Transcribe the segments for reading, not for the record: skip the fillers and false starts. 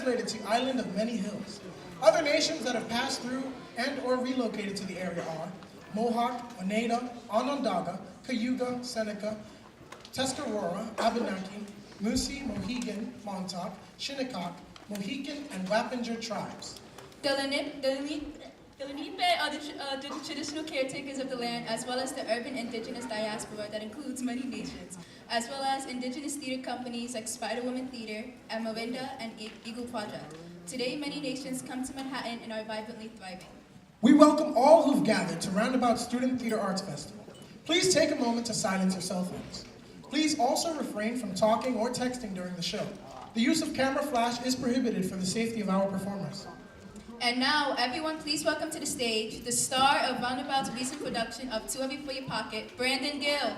translated to Island of Many Hills. Other nations that have passed through and or relocated to the area are Mohawk, Oneida, Onondaga, Cayuga, Seneca, Tuscarora, Abenaki, Musi, Mohegan, Montauk, Shinnecock, Mohican, and Wappinger tribes. The Lenape are the traditional caretakers of the land, as well as the urban indigenous diaspora that includes many nations, as well as indigenous theater companies like Spider-Woman Theater, Amarinda, and Eagle Project. Today, many nations come to Manhattan and are vibrantly thriving. We welcome all who've gathered to Roundabout Student Theater Arts Festival. Please take a moment to silence your cell phones. Please also refrain from talking or texting during the show. The use of camera flash is prohibited for the safety of our performers. And now, everyone, please welcome to the stage the star of Roundabout's recent production of Too Heavy for Your Pocket, Brandon Gill.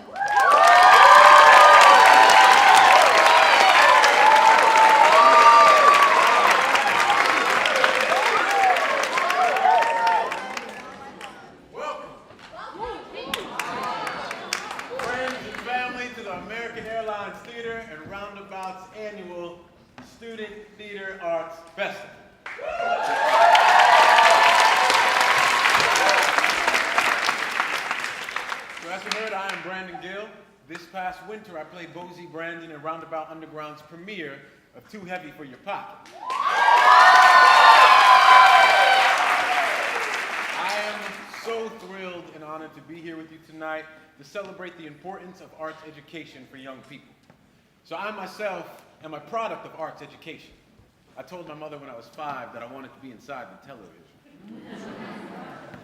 Welcome, friends and family, to the American Airlines Theater and Roundabout's annual Student Theater Arts Festival. So as you heard, I am Brandon Gill. This past winter, I played Bozy Brandon in Roundabout Underground's premiere of Too Heavy for Your Pocket. I am so thrilled and honored to be here with you tonight to celebrate the importance of arts education for young people. So I myself am a product of arts education. I told my mother when I was 5 that I wanted to be inside the television.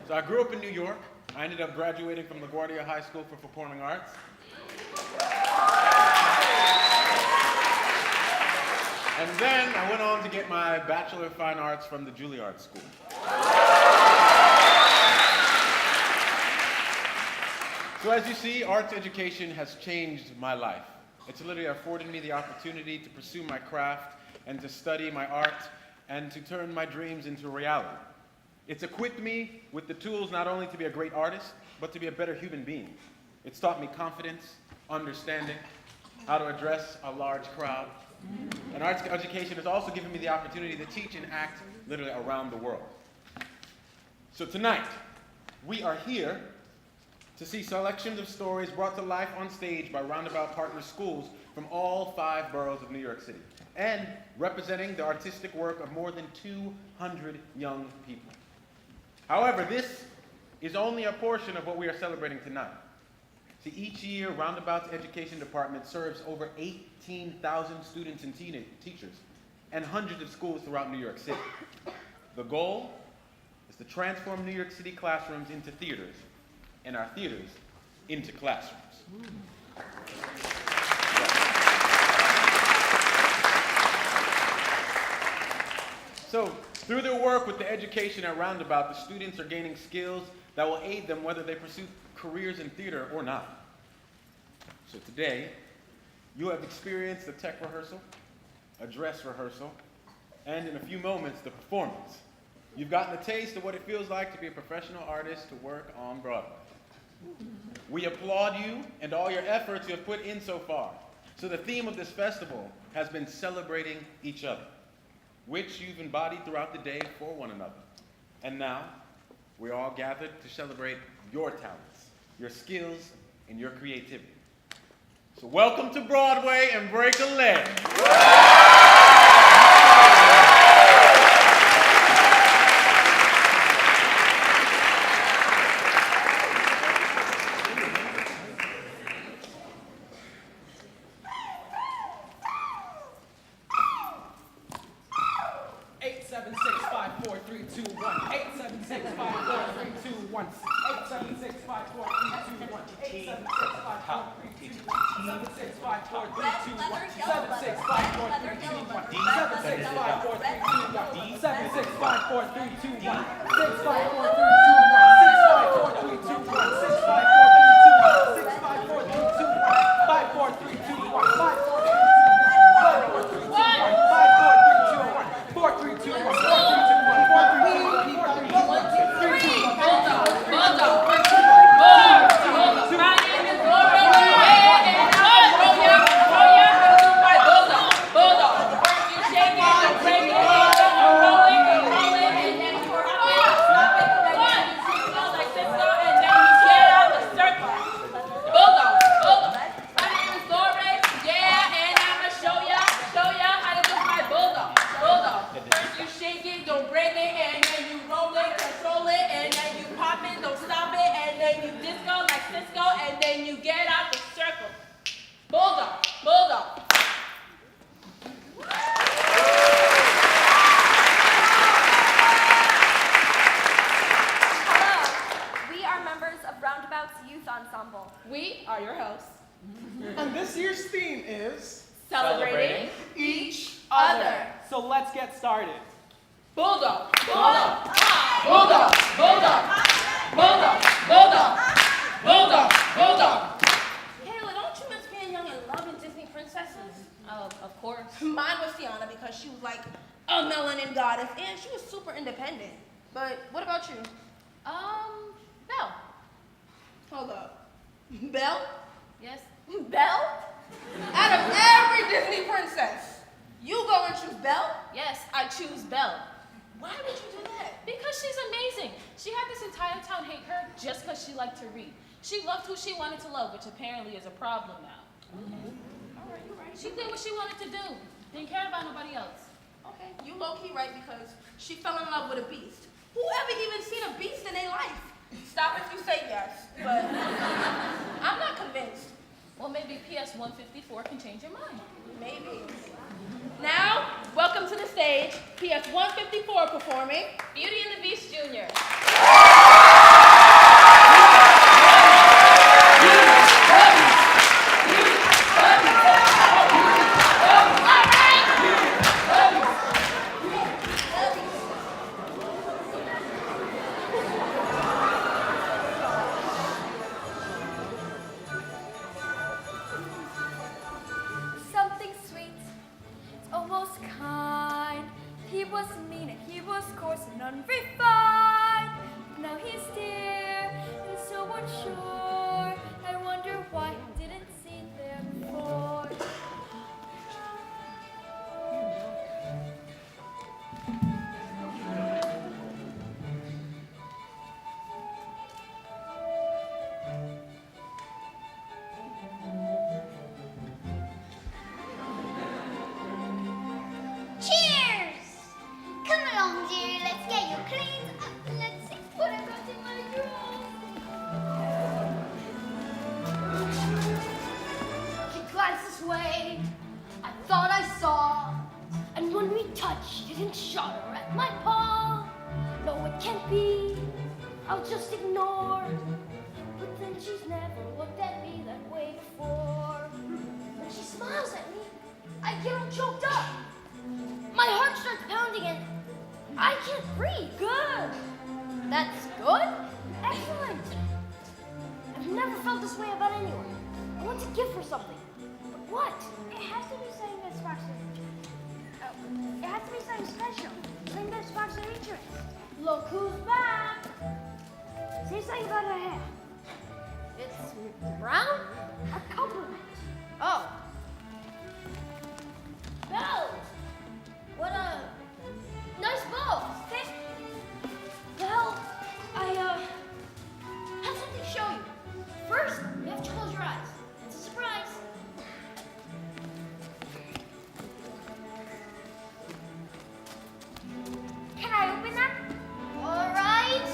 So I grew up in New York. I ended up graduating from LaGuardia High School for Performing Arts. And then I went on to get my Bachelor of Fine Arts from the Juilliard School. So as you see, arts education has changed my life. It's literally afforded me the opportunity to pursue my craft and to study my art and to turn my dreams into reality. It's equipped me with the tools not only to be a great artist, but to be a better human being. It's taught me confidence, understanding, how to address a large crowd. And arts education has also given me the opportunity to teach and act literally around the world. So tonight, we are here to see selections of stories brought to life on stage by Roundabout partner schools from all 5 boroughs of New York City, and representing the artistic work of more than 200 young people. However, this is only a portion of what we are celebrating tonight. See, each year, Roundabout's education department serves over 18,000 students and teachers, and hundreds of schools throughout New York City. The goal is to transform New York City classrooms into theaters, and our theaters into classrooms. So, through their work with the education at Roundabout, the students are gaining skills that will aid them whether they pursue careers in theater or not. So today, you have experienced the tech rehearsal, a dress rehearsal, and in a few moments, the performance. You've gotten a taste of what it feels like to be a professional artist to work on Broadway. We applaud you and all your efforts you have put in so far. So the theme of this festival has been celebrating each other, which you've embodied throughout the day for one another. And now, we're all gathered to celebrate your talents, your skills, and your creativity. So welcome to Broadway and break a leg. Break it. don't break it, and then you roll it, control it, and then you pop it, don't stop it, and then you disco like Cisco, and then you get out the circle. Bulldog, bulldog. Hello, we are members of Roundabout's Youth Ensemble. We are your hosts. And this year's theme is Celebrating each other. So let's get started. Bulldog, bulldog, bulldog, bulldog, bulldog, bulldog, bulldog, bulldog. Kayla, don't you miss being young and loving Disney princesses? Oh, of course. Mine was Tiana because she was like a melanin goddess and she was super independent. But what about you? Belle. Hold up. Belle? Yes. Belle? Out of every Disney princess, you go and choose Belle? Yes, I choose Belle. Why would you do that? Because she's amazing. She had this entire town hate her just because she liked to read. She loved who she wanted to love, which apparently is a problem now. All right, you're right. She did what she wanted to do. Didn't care about nobody else. Okay, you low-key right because she fell in love with a beast. Whoever even seen a beast in their life? Stop if you say yes, but I'm not convinced. Well, maybe PS 154 can change your mind. Maybe. Now, welcome to the stage, PS 154 performing Beauty and the Beast Jr. Something sweet, almost kind. He was mean and he was coarse and unrefined. Now he's dear and so unsure. I wonder why I didn't see there before. Cheers! Come along, dearie, let's get you cleaned up. Let's see what I got in my drawer. She glanced this way. I thought I saw. And when we touched, didn't shudder at my paw. No, it can't be. I'll just ignore. But then she's never looked at me that way before. When she smiles at me, I get all choked up. My heart starts pounding and I can't breathe. Good. That's good? Excellent. I've never felt this way about anyone. I want to give her something. But what? It has to be something that sparks her interest. It has to be something special. Something that sparks her interest. Look who's back. Say something about her hair. It's brown? A compliment. Oh. Belle! What a nice bow. Okay. Well, I have something to show you. First, you have to close your eyes. It's a surprise. Can I open them? All right.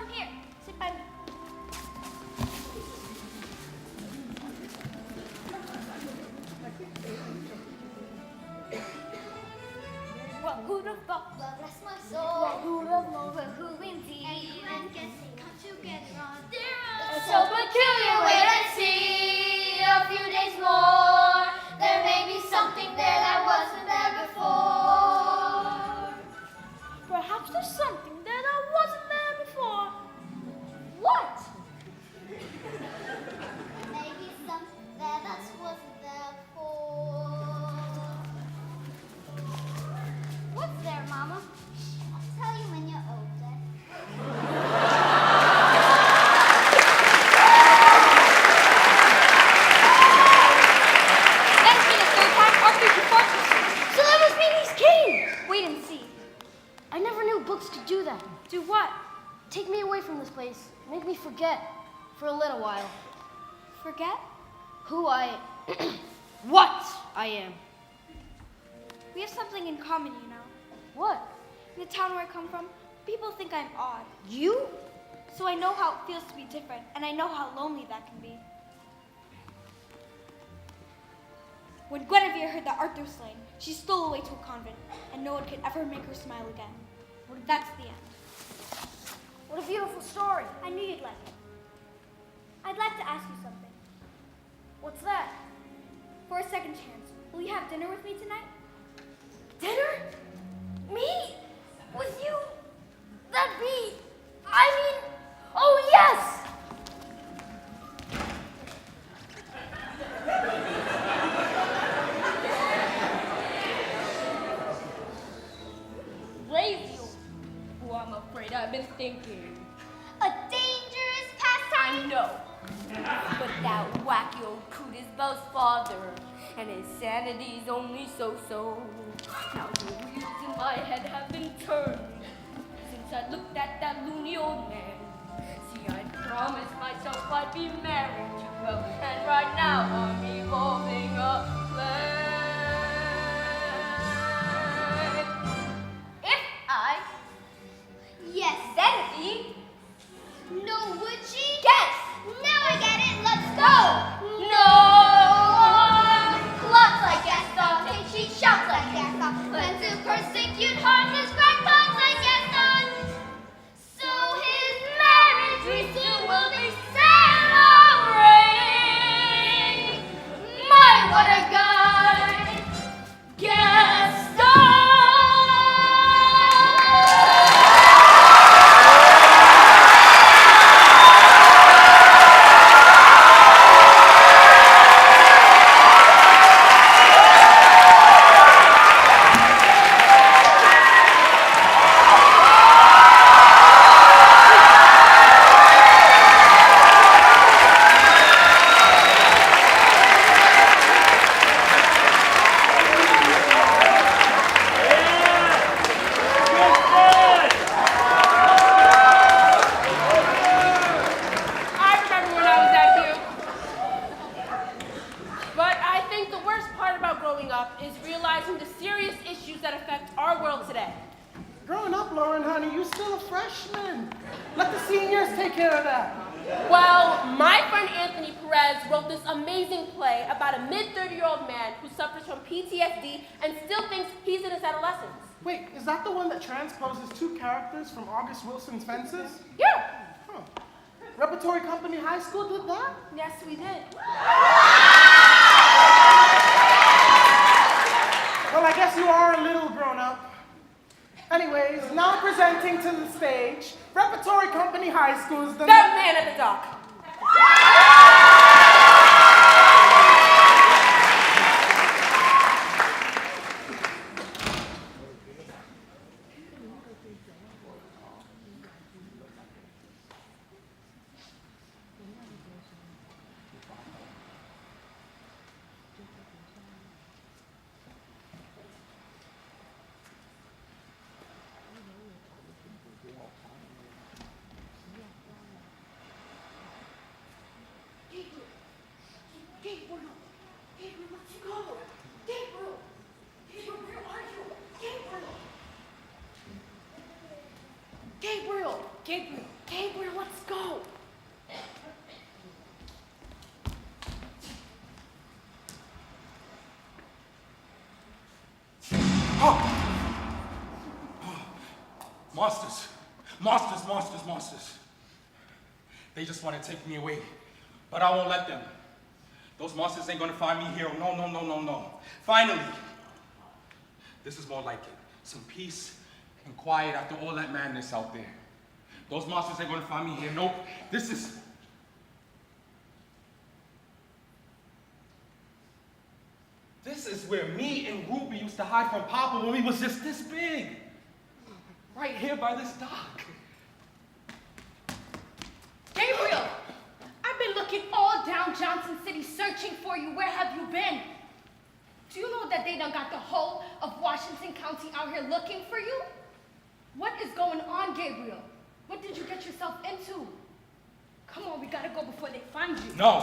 Come here. Sit by me. Well, who'd have thought? Well, bless my soul. Well, who'd have known? Well, who indeed? And you and guessing come together on It's so peculiar. Wait and see. A few days more. There may be something there that wasn't there before. Perhaps there's something there that wasn't there before. What? maybe something there that wasn't there before. What's there, Mama? I'll tell you when you're older. That's been the third time after you fought us. So that must mean he's king. Wait and see. I never knew books could do that. Do what? Take me away from this place. Make me forget for a little while. Forget? Who I... what I am. We have something in common, you know. What? In the town where I come from, people think I'm odd. You? So I know how it feels to be different, and I know how lonely that can be. When Guinevere heard that Arthur was slain, she stole away to a convent, and no one could ever make her smile again. That's the end. What a beautiful story. I knew you'd like it. I'd like to ask you something. What's that? For a second chance, will you have dinner with me tonight? Dinner? Me? With you? That'd be... I mean... Oh, yes! Raise you. Oh, I'm afraid I've been thinking. A dangerous pastime. I know. But that wacky old coot is Belle's father, and his sanity's only so-so. Now the wheels in my head have been turned since I looked at that loony old man. See, I promised myself I'd be married to Belle, and right now I'm evolving a plan. If I Yes. sanity, No, would she? yes. Now I get it. Let's go. No! Clubs like Gaston, and she shouts like Gaston. When to persecute harmless crackpots like Gaston. So his marriage we soon will be celebrating. My, what a guy! Gaston! I remember when I was that cute. But I think the worst part about growing up is realizing the serious issues that affect our world today. Growing up, Lauren, honey, you're still a freshman. Let the seniors take care of that. Well, my friend Anthony Perez wrote this amazing play about a mid-30-year-old man who suffers from PTSD and still thinks he's in his adolescence. Wait, is that the one that transposes two characters from August Wilson's Fences? Yeah. Huh. Repertory Company High School did that? Yes, we did. Well, I guess you are a little grown up. Anyways, now presenting to the stage, Repertory Company High School's the... That man at the dock. Gabriel, let's go. Monsters. They just want to take me away, but I won't let them. Those monsters ain't gonna find me here. No. Finally, this is more like it. Some peace and quiet after all that madness out there. Those monsters ain't gonna find me here. Nope. This is where me and Ruby used to hide from Papa when we was just this big. Right here by this dock. Gabriel, I've been looking all down Johnson City searching for you. Where have you been? Do you know that they done got the whole of Washington County out here looking for you? What is going on, Gabriel? What did you get yourself into? Come on, we gotta go before they find you. No.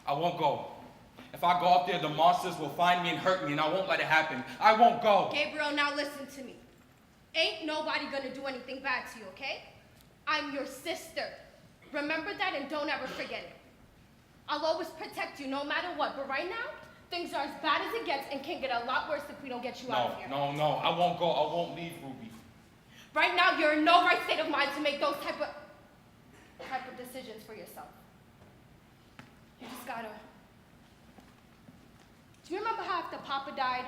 I won't go. If I go up there, the monsters will find me and hurt me, and I won't let it happen. I won't go. Gabriel, now listen to me. Ain't nobody gonna do anything bad to you, okay? I'm your sister. Remember that and don't ever forget it. I'll always protect you no matter what, but right now, things are as bad as it gets and can get a lot worse if we don't get you out of here. No, I won't go. I won't leave, Ruby. Right now, you're in no right state of mind to make those type of decisions for yourself. You just gotta... Do you remember how after Papa died,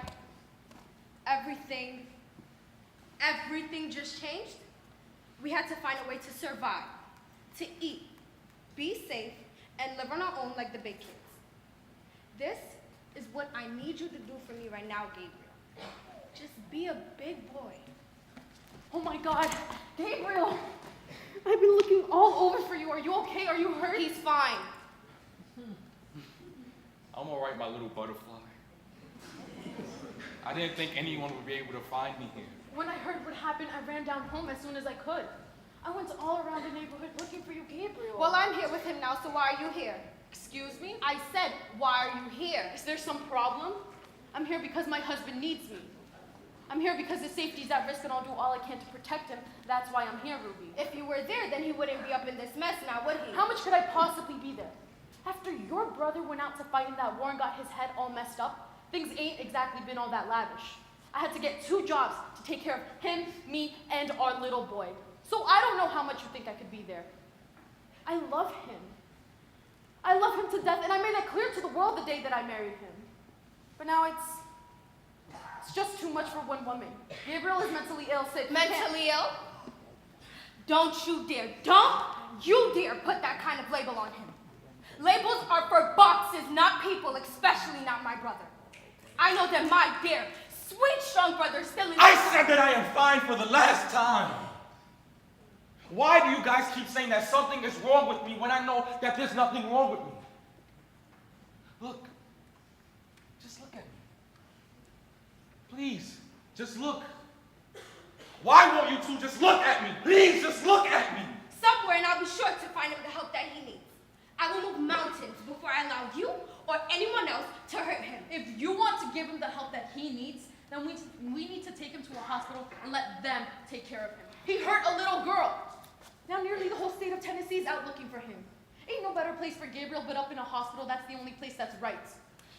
everything just changed? We had to find a way to survive, to eat, be safe, and live on our own like the big kids. This is what I need you to do for me right now, Gabriel. Just be a big boy. Oh my God, Gabriel! I've been looking all over for you. Are you okay? Are you hurt? He's fine. I'm all right, my little butterfly. I didn't think anyone would be able to find me here. When I heard what happened, I ran down home as soon as I could. I went all around the neighborhood looking for you, Gabriel. Well, I'm here with him now, so why are you here? Excuse me? I said, why are you here? Is there some problem? I'm here because my husband needs me. I'm here because his safety is at risk and I'll do all I can to protect him. That's why I'm here, Ruby. If you were there, then he wouldn't be up in this mess now, would he? How much could I possibly be there? After your brother went out to fight in that war and got his head all messed up, things ain't exactly been all that lavish. I had to get 2 jobs to take care of him, me, and our little boy. So I don't know how much you think I could be there. I love him. I love him to death, and I made that clear to the world the day that I married him. But now it's just too much for one woman. Gabriel is mentally ill, sick. Mentally ill? Don't you dare put that kind of label on him. Labels are for boxes, not people, especially not my brother. I know that my dear, sweet, strong brother still is... I said that I am fine for the last time. Why do you guys keep saying that something is wrong with me when I know that there's nothing wrong with me? Look. Just look at me. Please, just look. Why won't you two just look at me? Please, just look at me. Somewhere, and I'll be sure to find him the help that he needs. I will move mountains before I allow you or anyone else to hurt him. If you want to give him the help that he needs, then we need to take him to a hospital and let them take care of him. He hurt a little girl. Now nearly the whole state of Tennessee is out looking for him. Ain't no better place for Gabriel but up in a hospital. That's the only place that's right.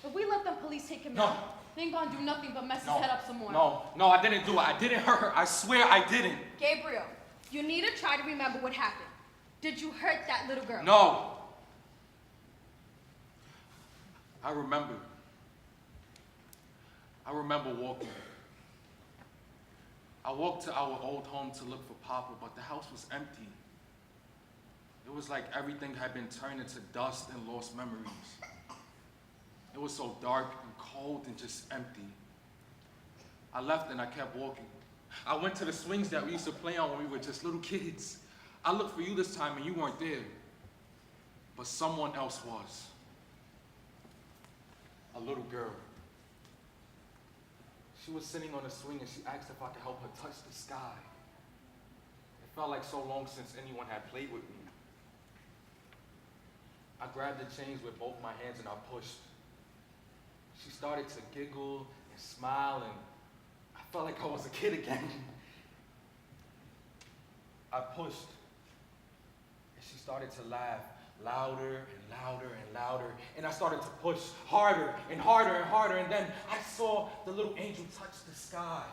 If we let the police take him out, they ain't gonna do nothing but mess his head up some more. No, I didn't do it. I didn't hurt her. I swear I didn't. Gabriel, you need to try to remember what happened. Did you hurt that little girl? No. I remember walking. I walked to our old home to look for Papa, but the house was empty. It was like everything had been turned into dust and lost memories. It was so dark and cold and just empty. I left and I kept walking. I went to the swings that we used to play on when we were just little kids. I looked for you this time and you weren't there, but someone else was. A little girl. She was sitting on a swing and she asked if I could help her touch the sky. It felt like so long since anyone had played with me. I grabbed the chains with both my hands and I pushed. She started to giggle and smile and I felt like I was a kid again. I pushed, and she started to laugh louder and louder and louder, and I started to push harder and harder and harder, and then I saw the little angel touch the sky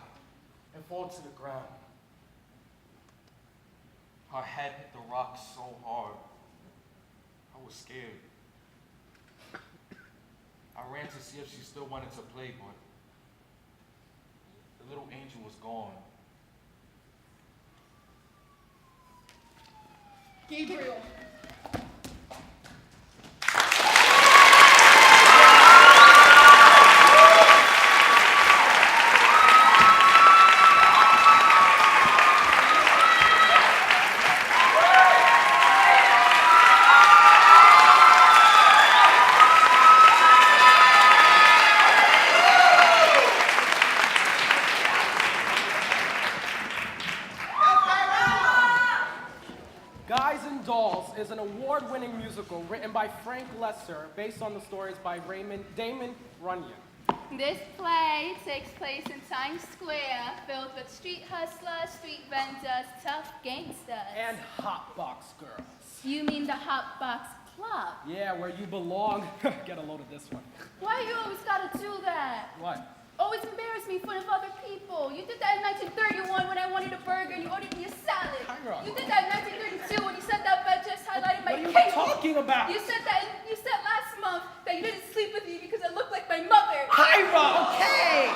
and fall to the ground. Her head hit the rock so hard, I was scared. I ran to see if she still wanted to play, but the little angel was gone. Gabriel. Guys and Dolls is an award-winning musical written by Frank Lesser based on the stories by Damon Runyon. This play takes place in Times Square, filled with street hustlers, street vendors, tough gangsters. And Hot Box Girls. You mean the Hot Box Club? Yeah, where you belong. Get a load of this one. Why you always gotta do that? What? Always embarrass me in front of other people. You did that in 1931 when I wanted a burger and you ordered me a salad. Kyra. You did that in 1932 when you said that by just highlighting my What are you cake. talking about? You said last month that you didn't sleep with me because I looked like my mother. Kyra, okay!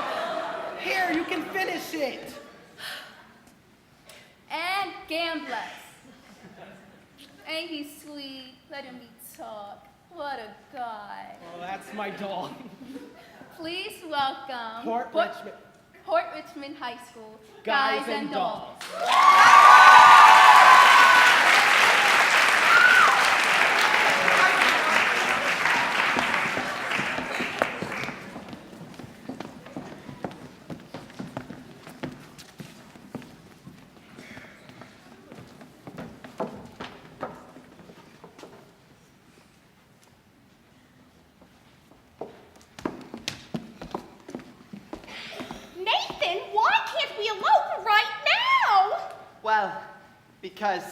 Here, you can finish it. And gamblers. Ain't he sweet? Letting me talk. What a guy. Well, that's my doll. Please welcome Port Richmond. Port Richmond High School, Guys and Dolls. Nathan, why can't we elope right now? Well, because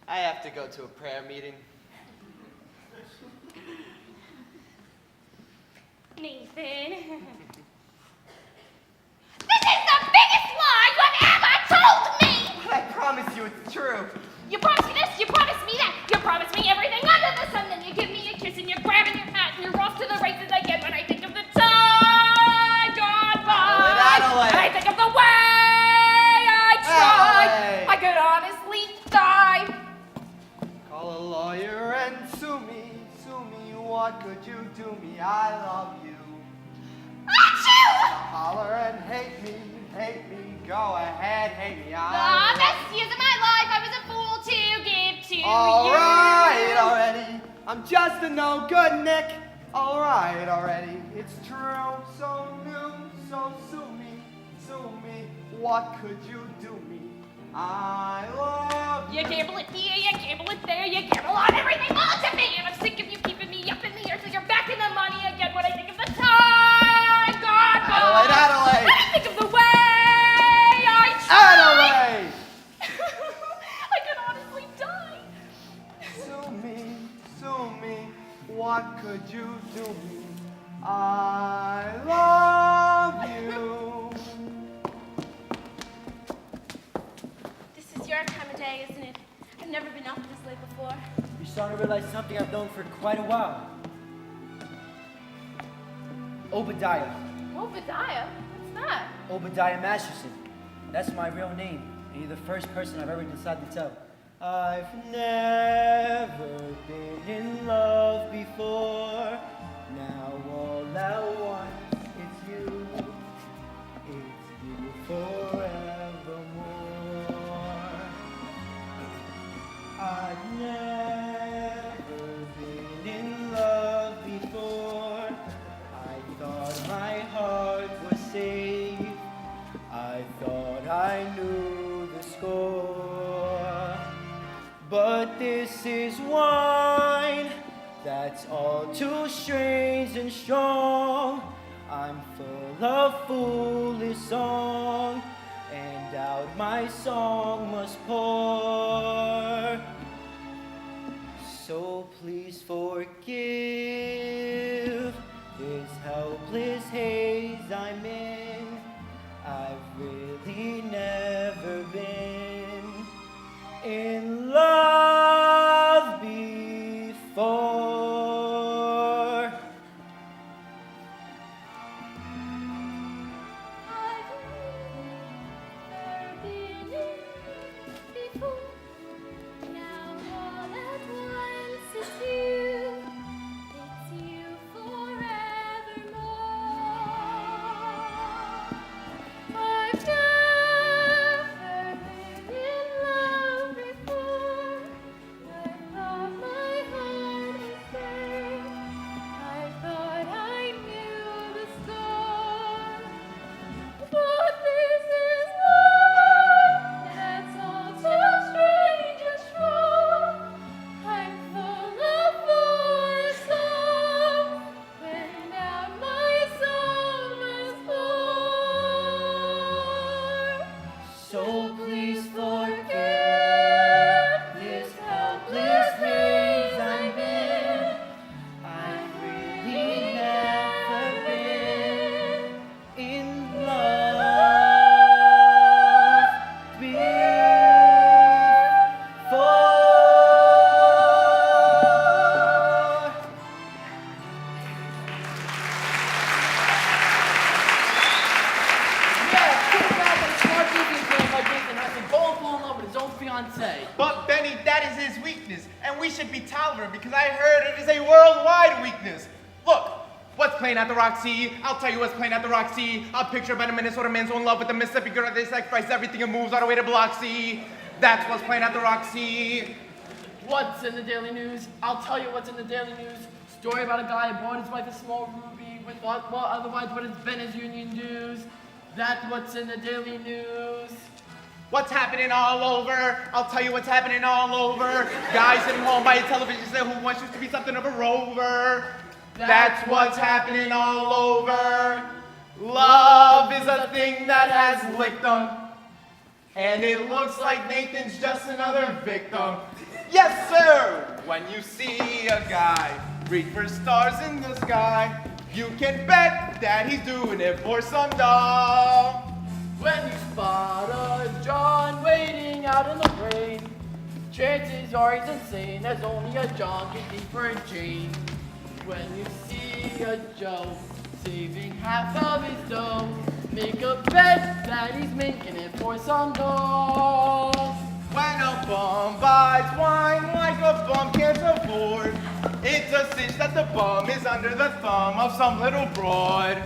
I have to go to a prayer meeting. Nathan. This is the biggest lie you've ever told me! But I promise you it's true. You promised me this, you promised me that, you promised me everything under the sun, then you give me a kiss and you're grabbing your hat and you're off to the races again when I think of the time gone by. Adelaide. And I think of the way I tried. Adelaide. I could honestly die. Call a lawyer and sue me, what could you do me? I love you. Achoo! Holler and hate me, go ahead, hate me. The I best years of my life I was a fool to give to Alright you. already, I'm just a no good Nick. Alright already, it's true, so new, so sue me, what could you do me? I love You gamble it here, you gamble it there, you gamble on everything all to me. And I'm sick of you keeping me up in the air till you're back in the money again when I think of the time gone by. Adelaide. And I think of the way I Adelaide! tried. I could honestly die. Sue me, what could you do me? I love you. This is your time of day, isn't it? I've never been up this late before. You're starting to realize something I've known for quite a while. Obadiah. Obadiah? What's that? Obadiah Masterson. That's my real name, and you're the first person I've ever decided to tell. I've never been in love before. Now all at once it's you. It's you forevermore. I've never been in love before. I thought my heart was safe. I thought I knew the score. But this is wine that's all too strange and strong. I'm full of foolish song, and out my song must pour. So please forgive this helpless haze I'm in. I've really never been in love before. I've never been in before. Now all at once it's you forevermore. I've never been in love before. I thought my heart was safe. I thought I knew the score. But this is love that's all too strange and strong. I'm full of force when out my soul must pour. So please forgive this helpless haze I'm in. I've really never been in love before. Yeah, kid guy that smart business man like Nathan has to go and fall in love with his own fiancée. But Benny, that is his weakness, and we should be tolerant because I heard it is a worldwide weakness. Look, what's playing at the Roxy? I'll tell you what's playing at the Roxy. A picture about a Minnesota man so in love with the Mississippi girl that they sacrifice everything and moves all the way to Biloxi. That's what's playing at the Roxy. What's in the Daily News? I'll tell you what's in the Daily News. Story about a guy who bought his wife a small ruby with what otherwise would have been his union dues. That's what's in the Daily News. What's happening all over? I'll tell you what's happening all over. Guys sitting home by a television set who once used to be something of a rover. That's what's happening all over. Love is a thing that has licked them. And it looks like Nathan's just another victim. Yes, sir! When you see a guy reach for stars in the sky, you can bet that he's doing it for some doll. When you spot a John waiting out in the rain, chances are he's insane, as only a John can be for a Jane. When you see a Joe saving half of his dough, make a bet that he's making it for some doll. When a bum buys wine like a bum can't afford, it's a cinch that the bum is under the thumb of some little broad.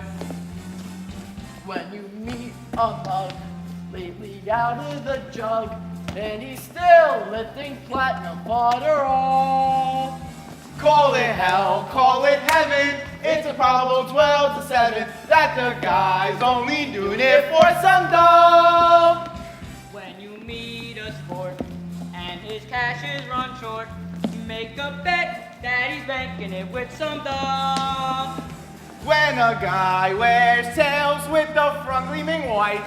When you meet a mug lately out of the jug, and he's still lifting platinum Potter. Call it hell, call it heaven, it's a probable 12 to 7 that the guy's only doing it for some dough. When you meet a sport and his cash is run short, make a bet that he's banking it with some dough. When a guy wears tails with the front gleaming white,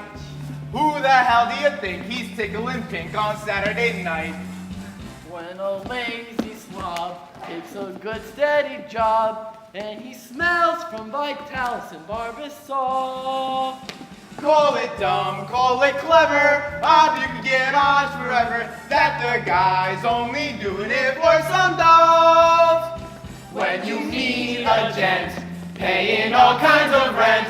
who the hell do you think he's tickling pink on Saturday night? When a lazy slob takes a good steady job and he smells from Vitalis and Barbasol. Call it dumb, call it clever, you can get odds forever that the guy's only doing it for some dolls. When you meet a gent paying all kinds of rent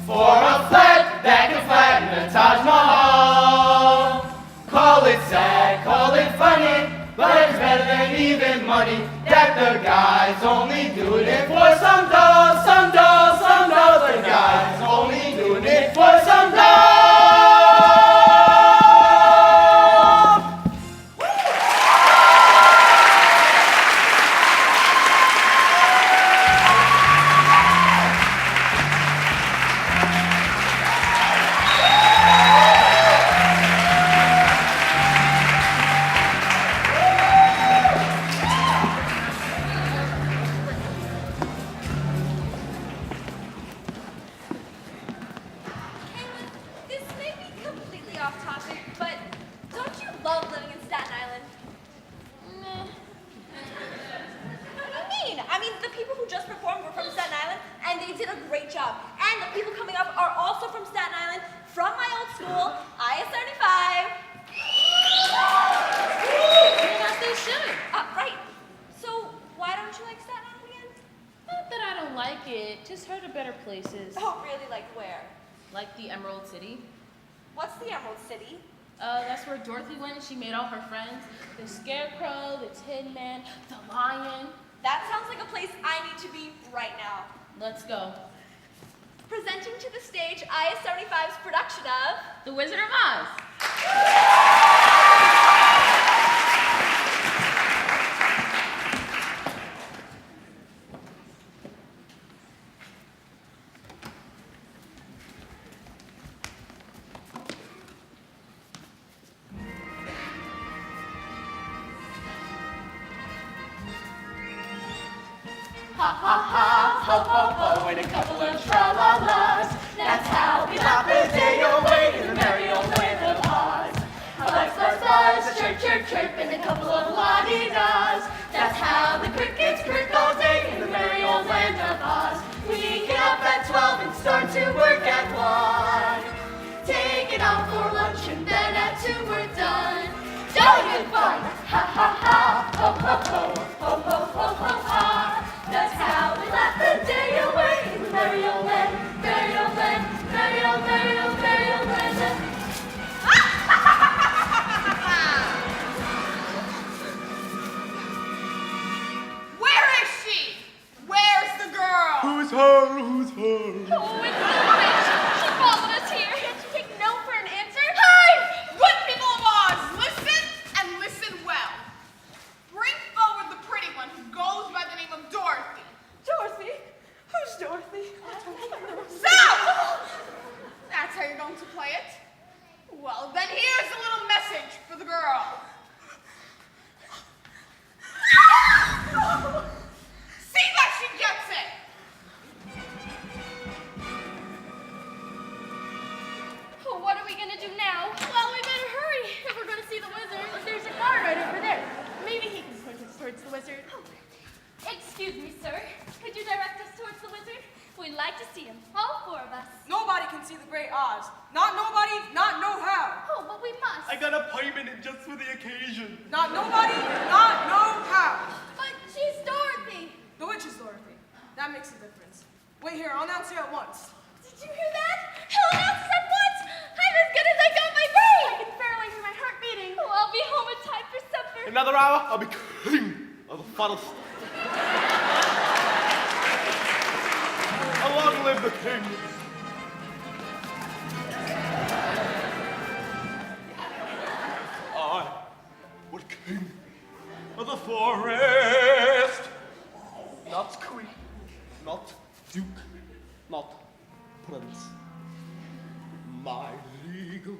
for a flat that can flatten the Taj Mahal. Call it sad, call it funny, but it's better than even money that the guy's only doing it for some dolls, some dolls, some dolls. The guy's only doing it for some dolls. always heard of better places. Oh, really? Like where? Like the Emerald City. What's the Emerald City? That's where Dorothy went and she made all her friends. The Scarecrow, the Tin Man, the Lion. That sounds like a place I need to be right now. Let's go. Presenting to the stage IS-75's production of The Wizard of Oz. Ha ha ha, ho ho ho, and a couple of tra-la-las. That's how we laugh a day away in the merry old land of Oz. A buzz, buzz, buzz, a chirp, chirp, chirp, and a couple of la-di-das. That's how the crickets crick all day in the merry old land of Oz. We get up at 12 and start to work at 1. Take it out for lunch and then at 2 we're done. Jolly good fun, ha ha ha, ho ho ho, ho ho ho ho ha. That's how we laugh the day away in the merry old land, merry old land, merry old, merry old, merry old land. Where is she? Where's the girl? Who's her? Who's her? Oh, it's the witch! She followed us here! Can't you take no for an answer? Hi! Good people of Oz, listen and listen well. Bring forward the pretty one who goes by the name of Dorothy. Dorothy? Who's Dorothy? So! That's how you're going to play it? Well, then here's a little message for the girl. See that she gets it! What are we gonna do now? Well, we better hurry if we're gonna see the wizard. There's a car right over there. Maybe he can point us towards the wizard. Excuse me, sir. Could you direct us towards the wizard? We'd like to see him, all 4 of us. Nobody can see the great Oz. Not nobody, not no how. Oh, but we must. I got a payment in just for the occasion. Not nobody, not no how. But she's Dorothy. The witch is Dorothy. That makes a difference. Wait here, I'll announce you at once. Did you hear that? He'll announce us at once. I'm as good as I got my brain. I can barely hear my heart beating. Oh, I'll be home in time for supper. Another hour, I'll be king of the forest. Long live the king. I was king of the forest. Not queen, not duke, not prince. My legal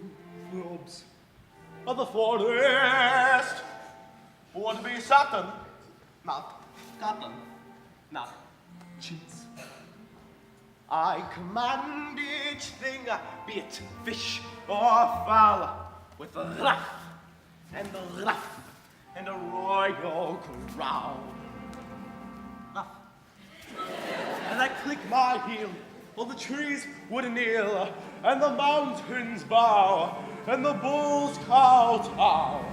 robes of the forest would be satin, not cotton, not cheese. I command each thing, be it fish or fowl, with the ruff and the ruff and a royal crown. Ruff. And I click my heel, all the trees would kneel, and the mountains bow, and the bulls kowtow,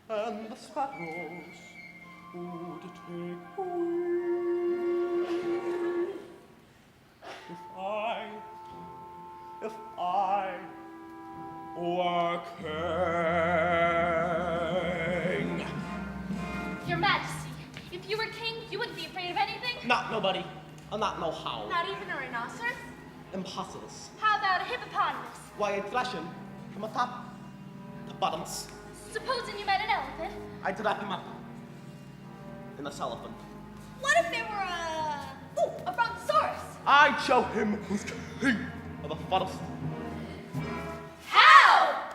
and the sparrows would take wing. If I were king. Your Majesty, if you were king, you wouldn't be afraid of anything? Not nobody. Not know how. Not even a rhinoceros? Impossible. How about a hippopotamus? Why, I'd thrash him from the top to bottoms. Supposing you met an elephant? I'd wrap him up in a cellophane. What if there were a brontosaurus? I'd show him who's king of the forest. How?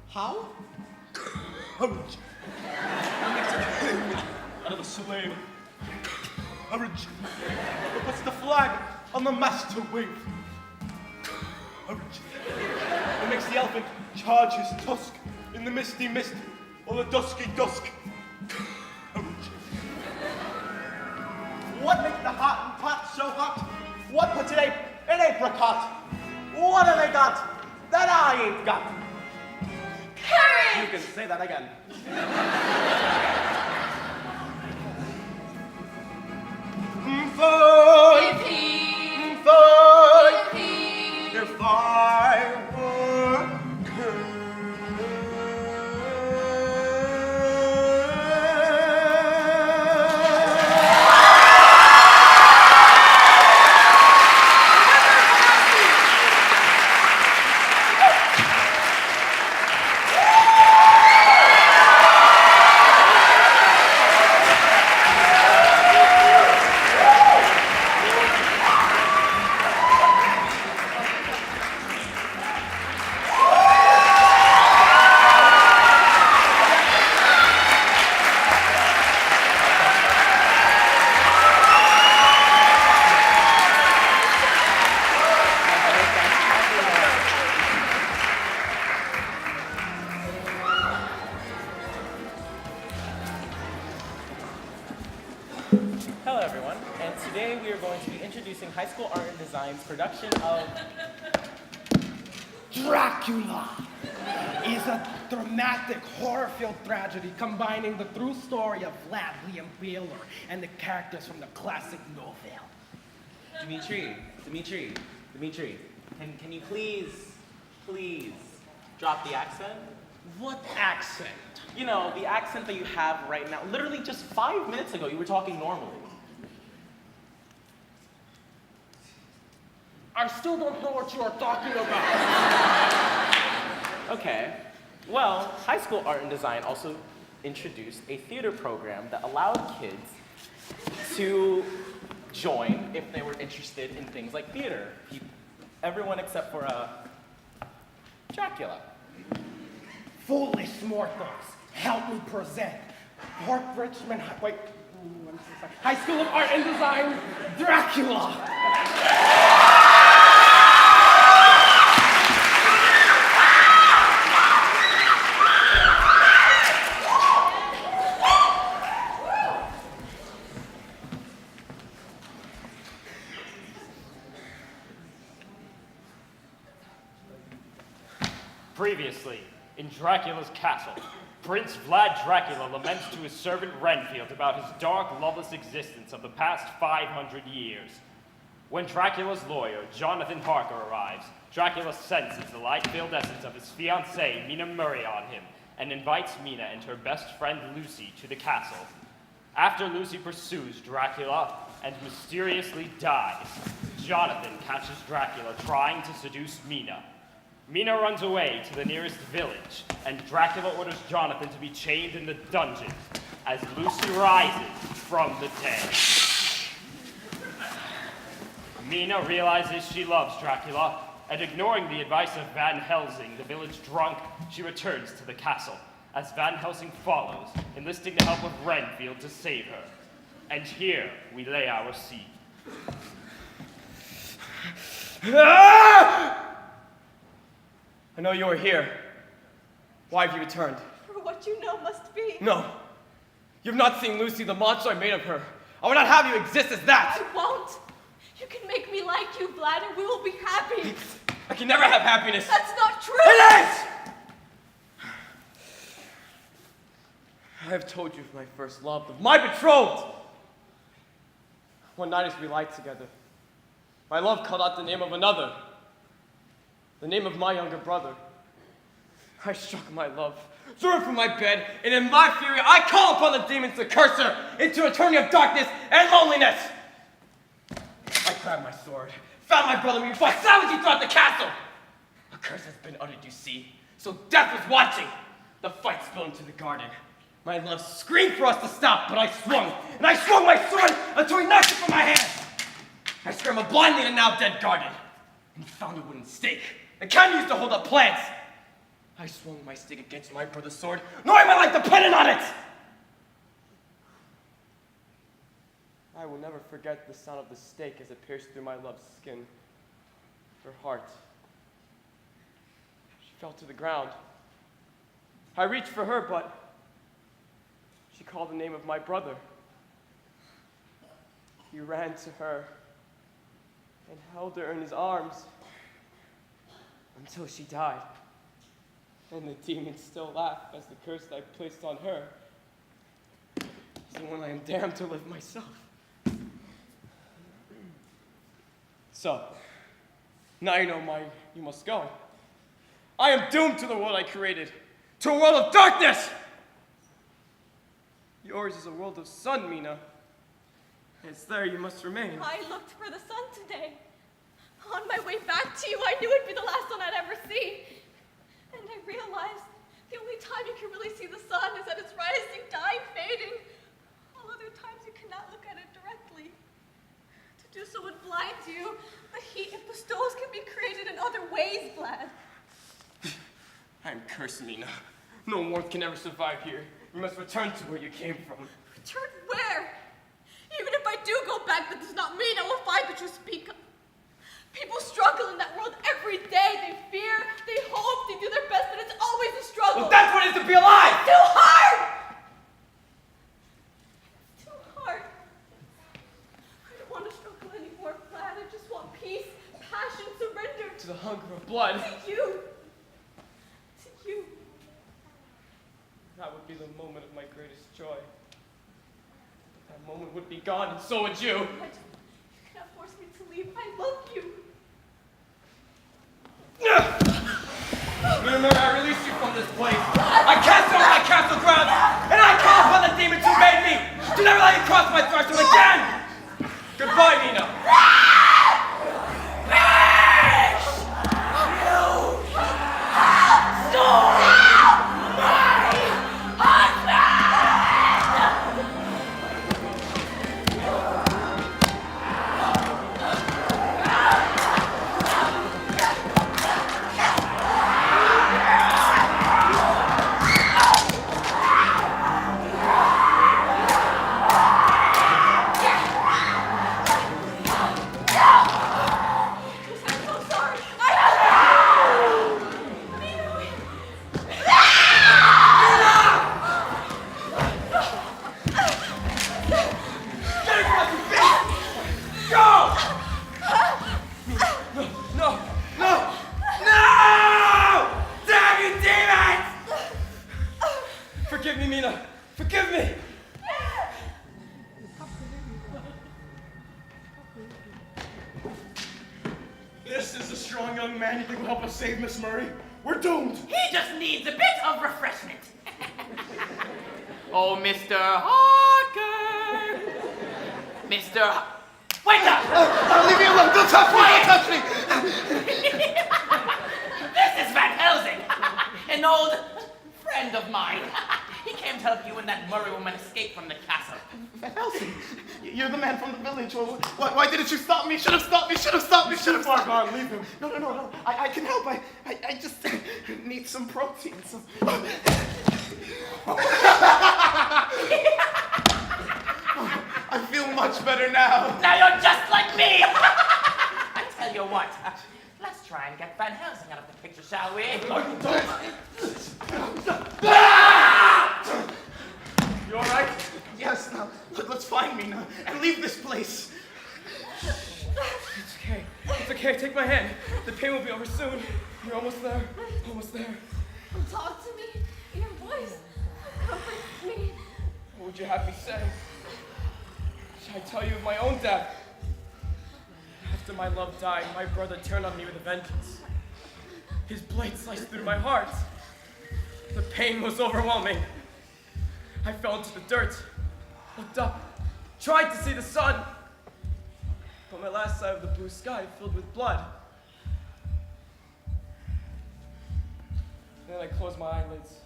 How? Courage. What makes a king out of a slave? Courage. What puts the flag on the mast to wave? Courage. What makes the elephant charge his tusk in the misty mist or the dusky dusk? Courage. What makes the hot pot so hot? What puts an apricot? What have they got that I ain't got? Courage! You can say that again. For Hello everyone, and today we are going to be introducing High School Art and Design's production of Dracula is a dramatic, horror-filled tragedy combining the true story of Vlad the Impaler and the characters from the classic novel. Dimitri, can you please drop the accent? What accent? You know, the accent that you have right now. Literally just 5 minutes ago, you were talking normally. I still don't know what you are talking about. Okay. Well, High School Art and Design also introduced a theater program that allowed kids to join if they were interested in things like theater. Everyone except for Dracula. Foolish mortals, help me present Port Richmond High School of Art and Design, Dracula. Previously, in Dracula's castle, Prince Vlad Dracula laments to his servant Renfield about his dark, loveless existence of the past 500 years. When Dracula's lawyer, Jonathan Parker, arrives, Dracula senses the light-filled essence of his fiancée, Mina Murray, on him, and invites Mina and her best friend Lucy to the castle. After Lucy pursues Dracula and mysteriously dies, Jonathan catches Dracula trying to seduce Mina. Mina runs away to the nearest village, and Dracula orders Jonathan to be chained in the dungeon as Lucy rises from the dead. Mina realizes she loves Dracula, and ignoring the advice of Van Helsing, the village drunk, she returns to the castle, as Van Helsing follows, enlisting the help of Renfield to save her. And here we lay our siege. I know you are here. Why have you returned? For what you know must be. No. You've not seen Lucy, the monster I made of her. I will not have you exist as that. I won't. You can make me like you, Vlad, and we will be happy. I can never have happiness. That's not true. It is! I have told you of my first love, of my betrothed. One night as we lied together, my love called out the name of another. The name of my younger brother. I struck my love, threw her from my bed, and in my fury, I call upon the demons to curse her into eternity of darkness and loneliness. I grabbed my sword, found my brother, and we fought savagely throughout the castle. A curse has been uttered, you see, so death was watching. The fight spilled into the garden. My love screamed for us to stop, but I swung my sword until he knocked it from my hand. I scrambled blindly in a now dead garden, and found a wooden stake. The kind used to hold up plants. I swung my stick against my brother's sword, knowing my life depended on it. I will never forget the sound of the stake as it pierced through my love's skin, her heart. She fell to the ground. I reached for her, but she called the name of my brother. He ran to her and held her in his arms until she died. And the demons still laugh as the curse that I placed on her is the one I am damned to live myself. So, now you know you must go. I am doomed to the world I created, to a world of darkness! Yours is a world of sun, Mina. It's there you must remain. I looked for the sun today. On my way back to you, I knew it'd be the last one I'd ever see. And I realized the only time you can really see the sun is at its rising, dying, fading. All other times you cannot look at it directly. To do so would blind you. The heat it bestows can be created in other ways, Vlad. I am cursed, Mina. No warmth can ever survive here. You must return to where you came from. Return where? Even if I do go back, that does not mean I will find what you speak of. People struggle in that world every day. They fear, they hope, they do their best, but it's always a struggle. Well, that's what it is to be alive! It's too hard! It's too hard. blood. To you. To you. That would be the moment of my greatest joy. But that moment would be gone, and so would you. You cannot force me to leave. I love you. Remember, I released you from this place. I cast you on my castle grounds, and I call upon the demons who made me to never let you cross my threshold again. Goodbye, Nina. Forgive me, Mina. Forgive me. This is a strong young man. You think will help us save Miss Murray? We're doomed. He just needs a bit of refreshment. Oh, Mr. Harker. Mr. Wake up! Leave me alone. Don't touch me. Don't touch me. This is Van Helsing, an old friend of mine. He came to help you and that Murray woman escape from the castle. Van Helsing, you're the man from the village. Why didn't you stop me? Should have stopped me. Should have stopped me. Should have stopped me. Leave him. No. I can help. I just need some protein. I feel much better now. Now you're just like me! I tell you what, let's try and get Van Helsing out of the picture, shall we? You all right? Yes, now, let's find me now and leave this place. It's okay. It's okay. Take my hand. The pain will be over soon. You're almost there. Almost there. Talk to me in your voice. Comfort me. What would you have me say? Should I tell you of my own death? After my love died, my brother turned on me with a vengeance. His blade sliced through my heart. The pain was overwhelming. I fell into the dirt, looked up, tried to see the sun. But my last sight of the blue sky filled with blood. Then I closed my eyelids.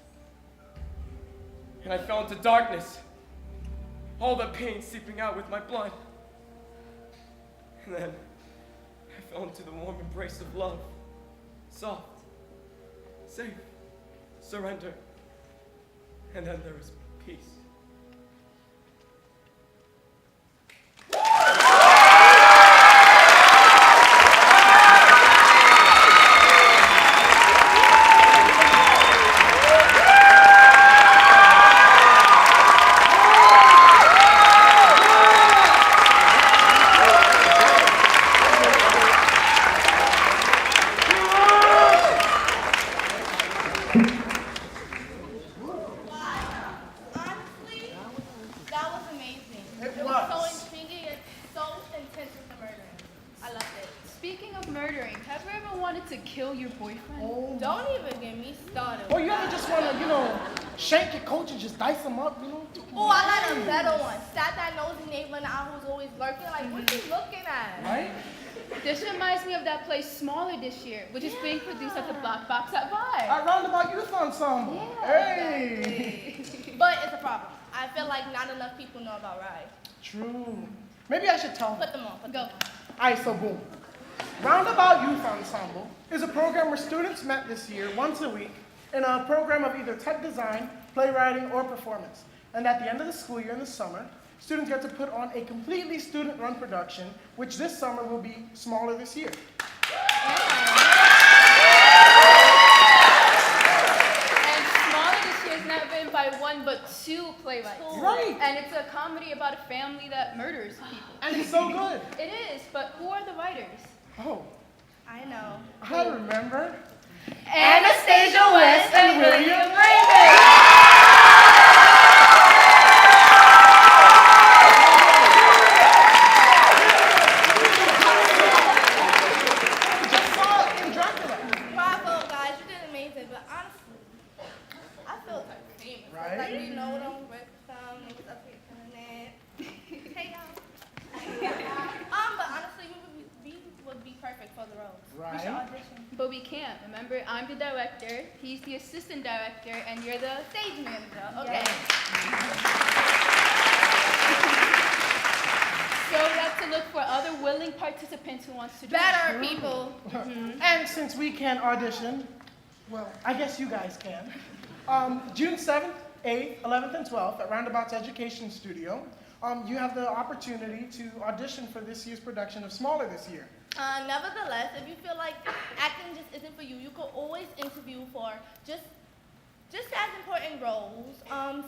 And I fell into darkness. All the pain seeping out with my blood. And then I fell into the warm embrace of love. Soft, safe, surrender. And then there was peace. Shank your coach and just dice them up, you know? Oh, I got a better one. Stat that nosy neighbor now who's always lurking. Like, what you looking at? Right? This reminds me of that play Smaller this year, which is being produced at the Black Box at Vibe. At Roundabout Youth Ensemble. Yeah, hey! Exactly. But it's a problem. I feel like not enough people know about Ride. True. Maybe I should tell them. Put them on. Go. All right, so boom. Roundabout Youth Ensemble is a program where students met this year once a week in a program of either tech design, playwriting, or performance. And at the end of the school year in the summer, students get to put on a completely student-run production, which this summer will be Smaller this year. And Smaller this year is not written by one but two playwrights. Right. And it's a comedy about a family that murders people. And it's so good. It is, but who are the writers? Oh, I know. I remember. Anastasia West and William Raymond. Bravo, guys, you did amazing. But honestly, I feel like famous. Right? Like, you know what I'm with some niggas up here killing it. Hey, y'all. But honestly, we would be perfect for the roles. Right. We should audition. But we can't. Remember, I'm the director, he's the assistant director, and you're the Stage manager, okay? So we have to look for other willing participants who wants to join. Better people. And since we can't audition, well, I guess you guys can. June 7th, 8th, 11th, and 12th at Roundabout's Education Studio, you have the opportunity to audition for this year's production of Smaller this year. Nevertheless, if you feel like acting just isn't for you, you can always interview for just as important roles,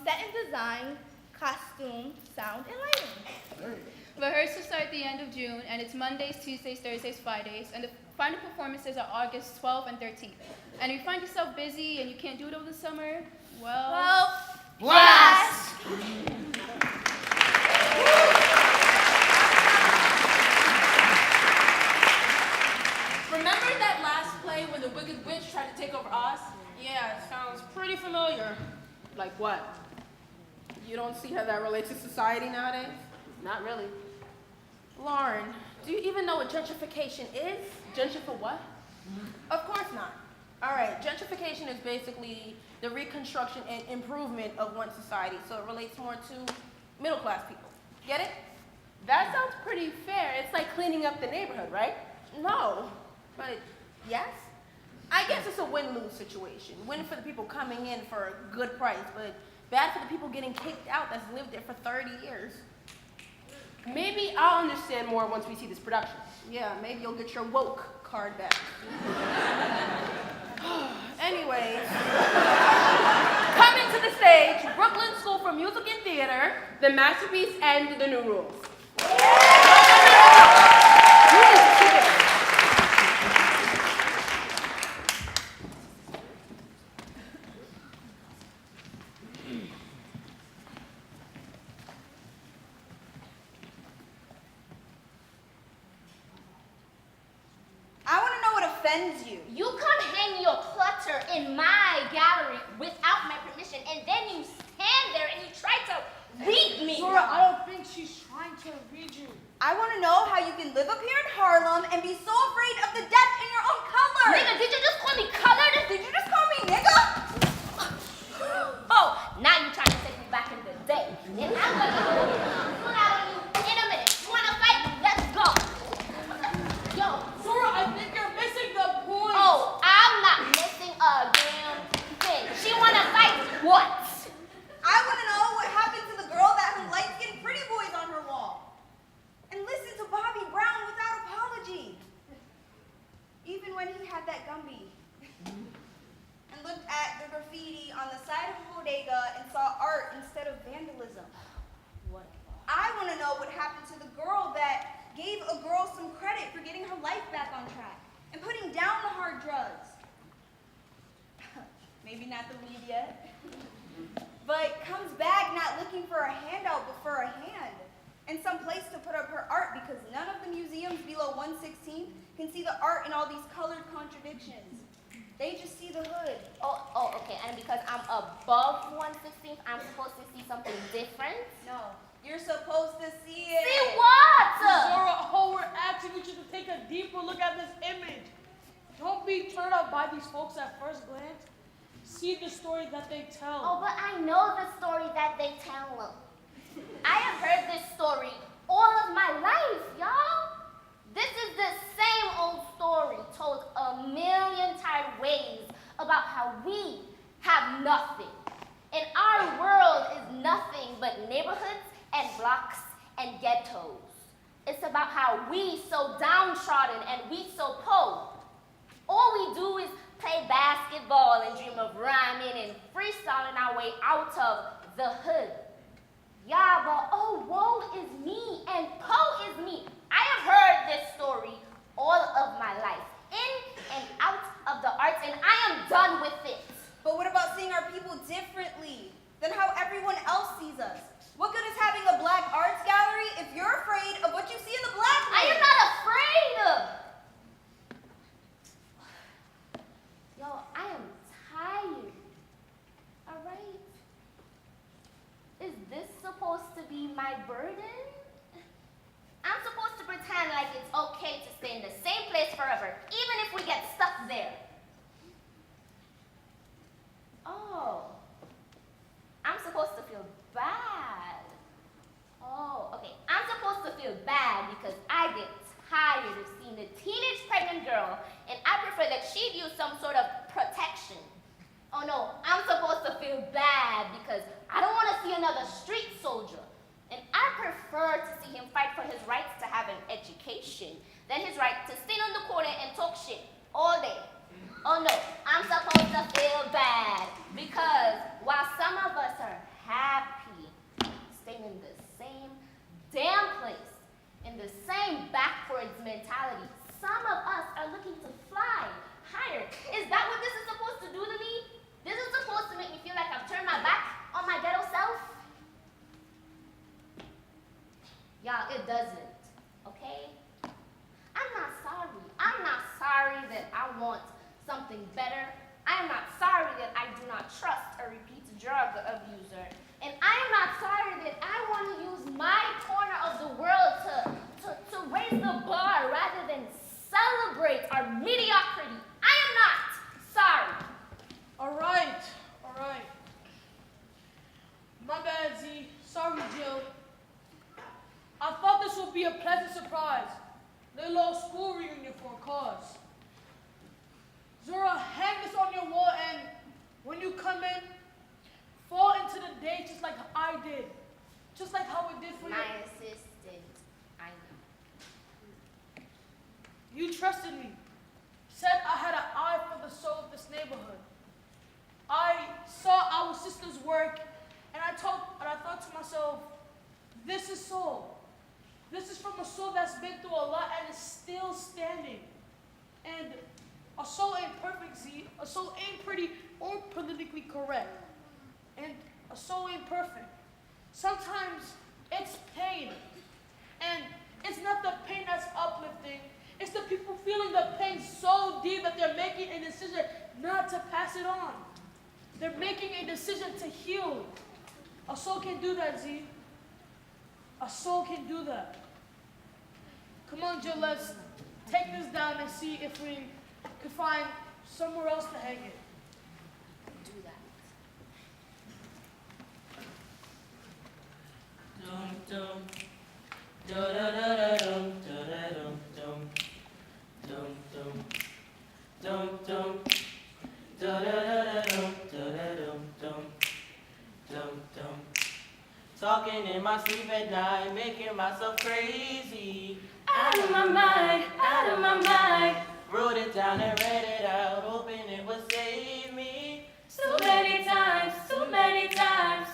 set and design, costume, sound, and lighting. Rehearsals start at the end of June, and it's Mondays, Tuesdays, Thursdays, Fridays, and the final performances are August 12th and 13th. And if you find yourself busy and you can't do it over the summer, well blast! Remember that last play when the Wicked Witch tried to take over Oz? Yeah, it sounds pretty familiar. Like what? You don't see how that relates to society nowadays? Not really. Lauren, do you even know what gentrification is? Gentrification what? Of course not. All right, gentrification is basically the reconstruction and improvement of one society, so it relates more to middle class people. Get it? That sounds pretty fair. It's like cleaning up the neighborhood, right? No, but yes. I guess it's a win-lose situation. Win for the people coming in for a good price, but bad for the people getting kicked out that's lived there for 30 years. Maybe I'll understand more once we see this production. Yeah, maybe you'll get your woke card back. Anyways, coming to the stage, Brooklyn School for Music and Theater, The Masterpiece and The New Rules. I want to know what offends you. You come hang your clutter in my gallery without my permission, and then you stand there and you try to read me. Zora, I don't think she's trying to read you. I want to know how you can live up here in Harlem and be so afraid of the death in your own color. Nigga, did you just call me colored? Did you just call me nigga? Oh, now you're trying to take me back in the day. And I'm gonna put out on you in a minute. You wanna fight? Let's go. Yo, Zora, I think you're missing the point. oh, I'm not missing a damn thing. She wanna fight what? I want to know what happened to the girl that hung light-skinned pretty boys on her wall. And listen to Bobby Brown without apology. Even when he had that Gumby. And looked at the graffiti on the side of a bodega and saw art instead of vandalism. What? I want to know what happened to the girl that gave a girl some credit for getting her life back on track and putting down the hard drugs. Maybe not the weed yet. But comes back not looking for a handout but for a hand and some place to put up her art because none of the museums below 116 can see the art in all these colored contradictions. They just see the hood. Oh, okay. And because I'm above 116th, I'm supposed to see something different? No, you're supposed to see it. See what? Zora, oh, we're asking you to take a deeper look at this image. Don't be turned off by these folks at first glance. See the story that they tell. Oh, but I know the story that they tell. I have heard this story all of my life, y'all. This is the same old story told a million tired ways about how we have nothing. And our world is nothing but neighborhoods and blocks and ghettos. It's about how we so downtrodden and we so poor. All we do is play basketball and dream of rhyming and freestyling our way out of the hood. Yeah, but oh, woe is me and po is me. I have heard this story all of my life. and out of the arts, and I am done with it. But what about seeing our people differently than how everyone else sees us? What good is having a black arts gallery if you're afraid of what you see in the black room? I am not afraid of. Yo, I am tired. All right. Is this supposed to be my burden? I'm supposed to pretend like it's okay to stay in the same place forever, even if we get stuck there. Oh. I'm supposed to feel bad. Oh, okay. I'm supposed to feel bad because I get tired of seeing a teenage pregnant girl, and I prefer that she'd use some sort of protection. Oh no, I'm supposed to feel bad because I don't want to see another street soldier. And I prefer to see him fight for his rights to have an education than his right to stand on the corner and talk shit all day. Oh no, I'm supposed to feel bad because while some of us are happy staying in the same damn place, in the same backwards mentality, some of us are looking to fly higher. Is that what this is supposed to do to me? This is supposed to make me feel like I've turned my back on my ghetto self? Y'all, it doesn't, okay? I'm not sorry. I'm not sorry that I want something better. I am not sorry that I do not trust a repeat drug abuser. And I am not sorry that I want to use my corner of the world to raise the bar rather than celebrate our mediocrity. I am not sorry. All right. My bad, Z. Sorry, Jill. I thought this would be a pleasant surprise. Little old school reunion for a cause. Zora, hang this on your wall, and when you come in, fall into the day just like I did. Just like how it did for you. My assistant, I know. You trusted me. Said I had an eye for the soul of this neighborhood. I saw our sister's work, and I thought to myself, this is soul. This is from a soul that's been through a lot and is still standing. And a soul ain't perfect, Z. A soul ain't pretty or politically correct. And a soul ain't perfect. Sometimes it's pain. And it's not the pain that's uplifting. It's the people feeling the pain so deep that they're making a decision not to pass it on. They're making a decision to heal. A soul can do that, Z. A soul can do that. Come on, Jill, let's take this down and see if we can find somewhere else to hang it. Do that. Dum dum, da da da da dum, da da dum dum, dum dum, dum dum, da da da da dum, da da dum dum, dum dum. Talking in my sleep at night, making myself crazy. Out of my mind, out of my mind. Wrote it down and read it out, hoping it would save me. So many times, so many times.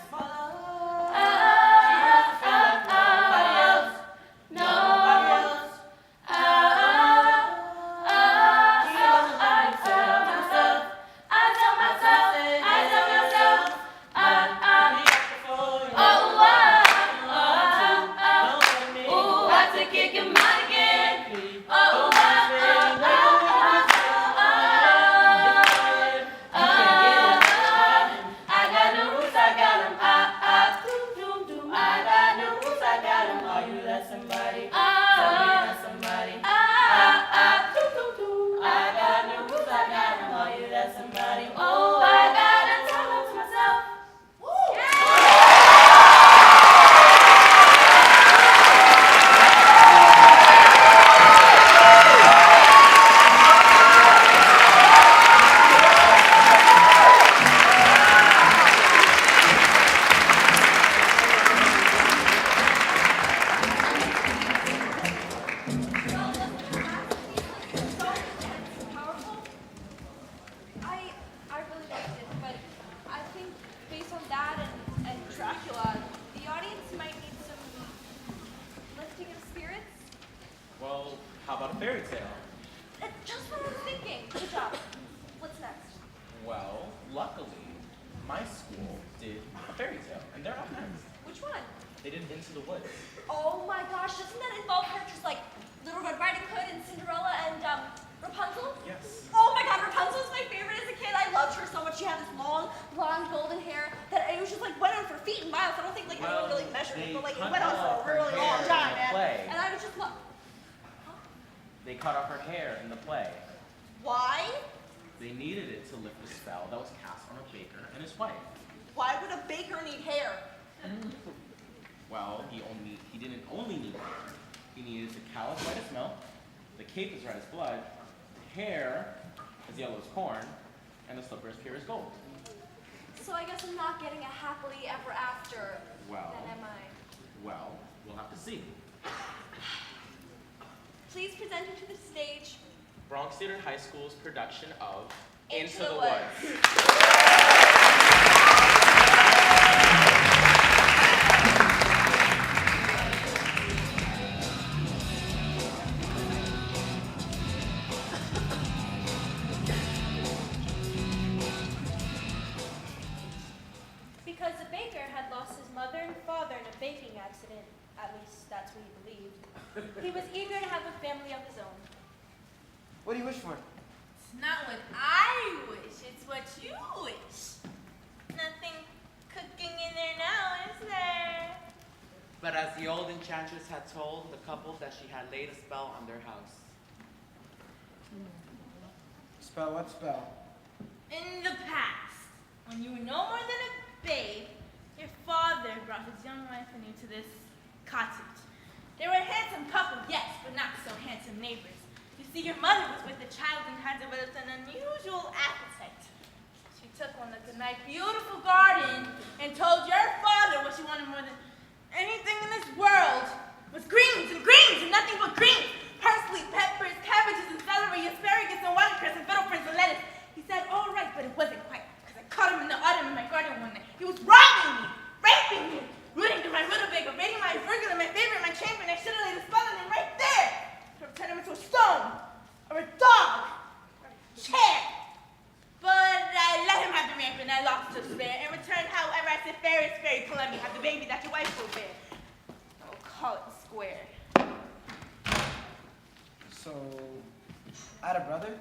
How about a fairy tale? Just what I was thinking. Good job. What's next? Well, luckily, my school did a fairy tale, and they're up next. Which one? They did Into the Woods. Oh my gosh, doesn't that involve characters like Little Red Riding Hood and Cinderella and Rapunzel? Yes. Oh my god, Rapunzel was my favorite as a kid. I loved her so much. She had this long, blonde, golden hair that it was just like went on for feet and miles. I don't think like anyone really measured it, but like it went on for a really long time, man. And I was just like, They cut off her hair in the play. why? They needed it to lift the spell that was cast on a baker and his wife. Why would a baker need hair? Well, he didn't only need hair. He needed the cow as white as milk, the cape as red as blood, the hair as yellow as corn, and the slipper as pure as gold. So I guess I'm not getting a happily ever after. Well. Then am I? Well, we'll have to see. Please present it to the stage. Bronx Theater High School's production of Into the Woods. Because the baker had lost his mother and father in a baking accident, at least that's what he believed. He was eager to have a family of his own. What do you wish for? It's not what I wish, it's what you wish. Nothing cooking in there now, is there? But as the old enchantress had told the couple that she had laid a spell on their house. Spell? What spell? In the past, when you were no more than a babe, your father brought his young wife and you to this cottage. They were a handsome couple, yes, but not so handsome neighbors. You see, your mother was with the child and had developed an unusual appetite. She took one look at my beautiful garden and told your father what she wanted more than anything in this world was greens and nothing but greens. Parsley, peppers, cabbages and celery, asparagus and watercress and fiddleprints and lettuce. He said, all right, but it wasn't quite, because I caught him in the autumn in my garden one night. He was robbing me, raping me, rooting through my rutabaga, raiding my virgil, my favorite, my champion. I should have laid a spell on him right there. Could have turned him into a stone, or a dog, or a chair. But I let him have the ramp and I lost to spare. In return, however, I said, fair is fair, you can let me have the baby that your wife will bear. I will call it square. So, I had a brother?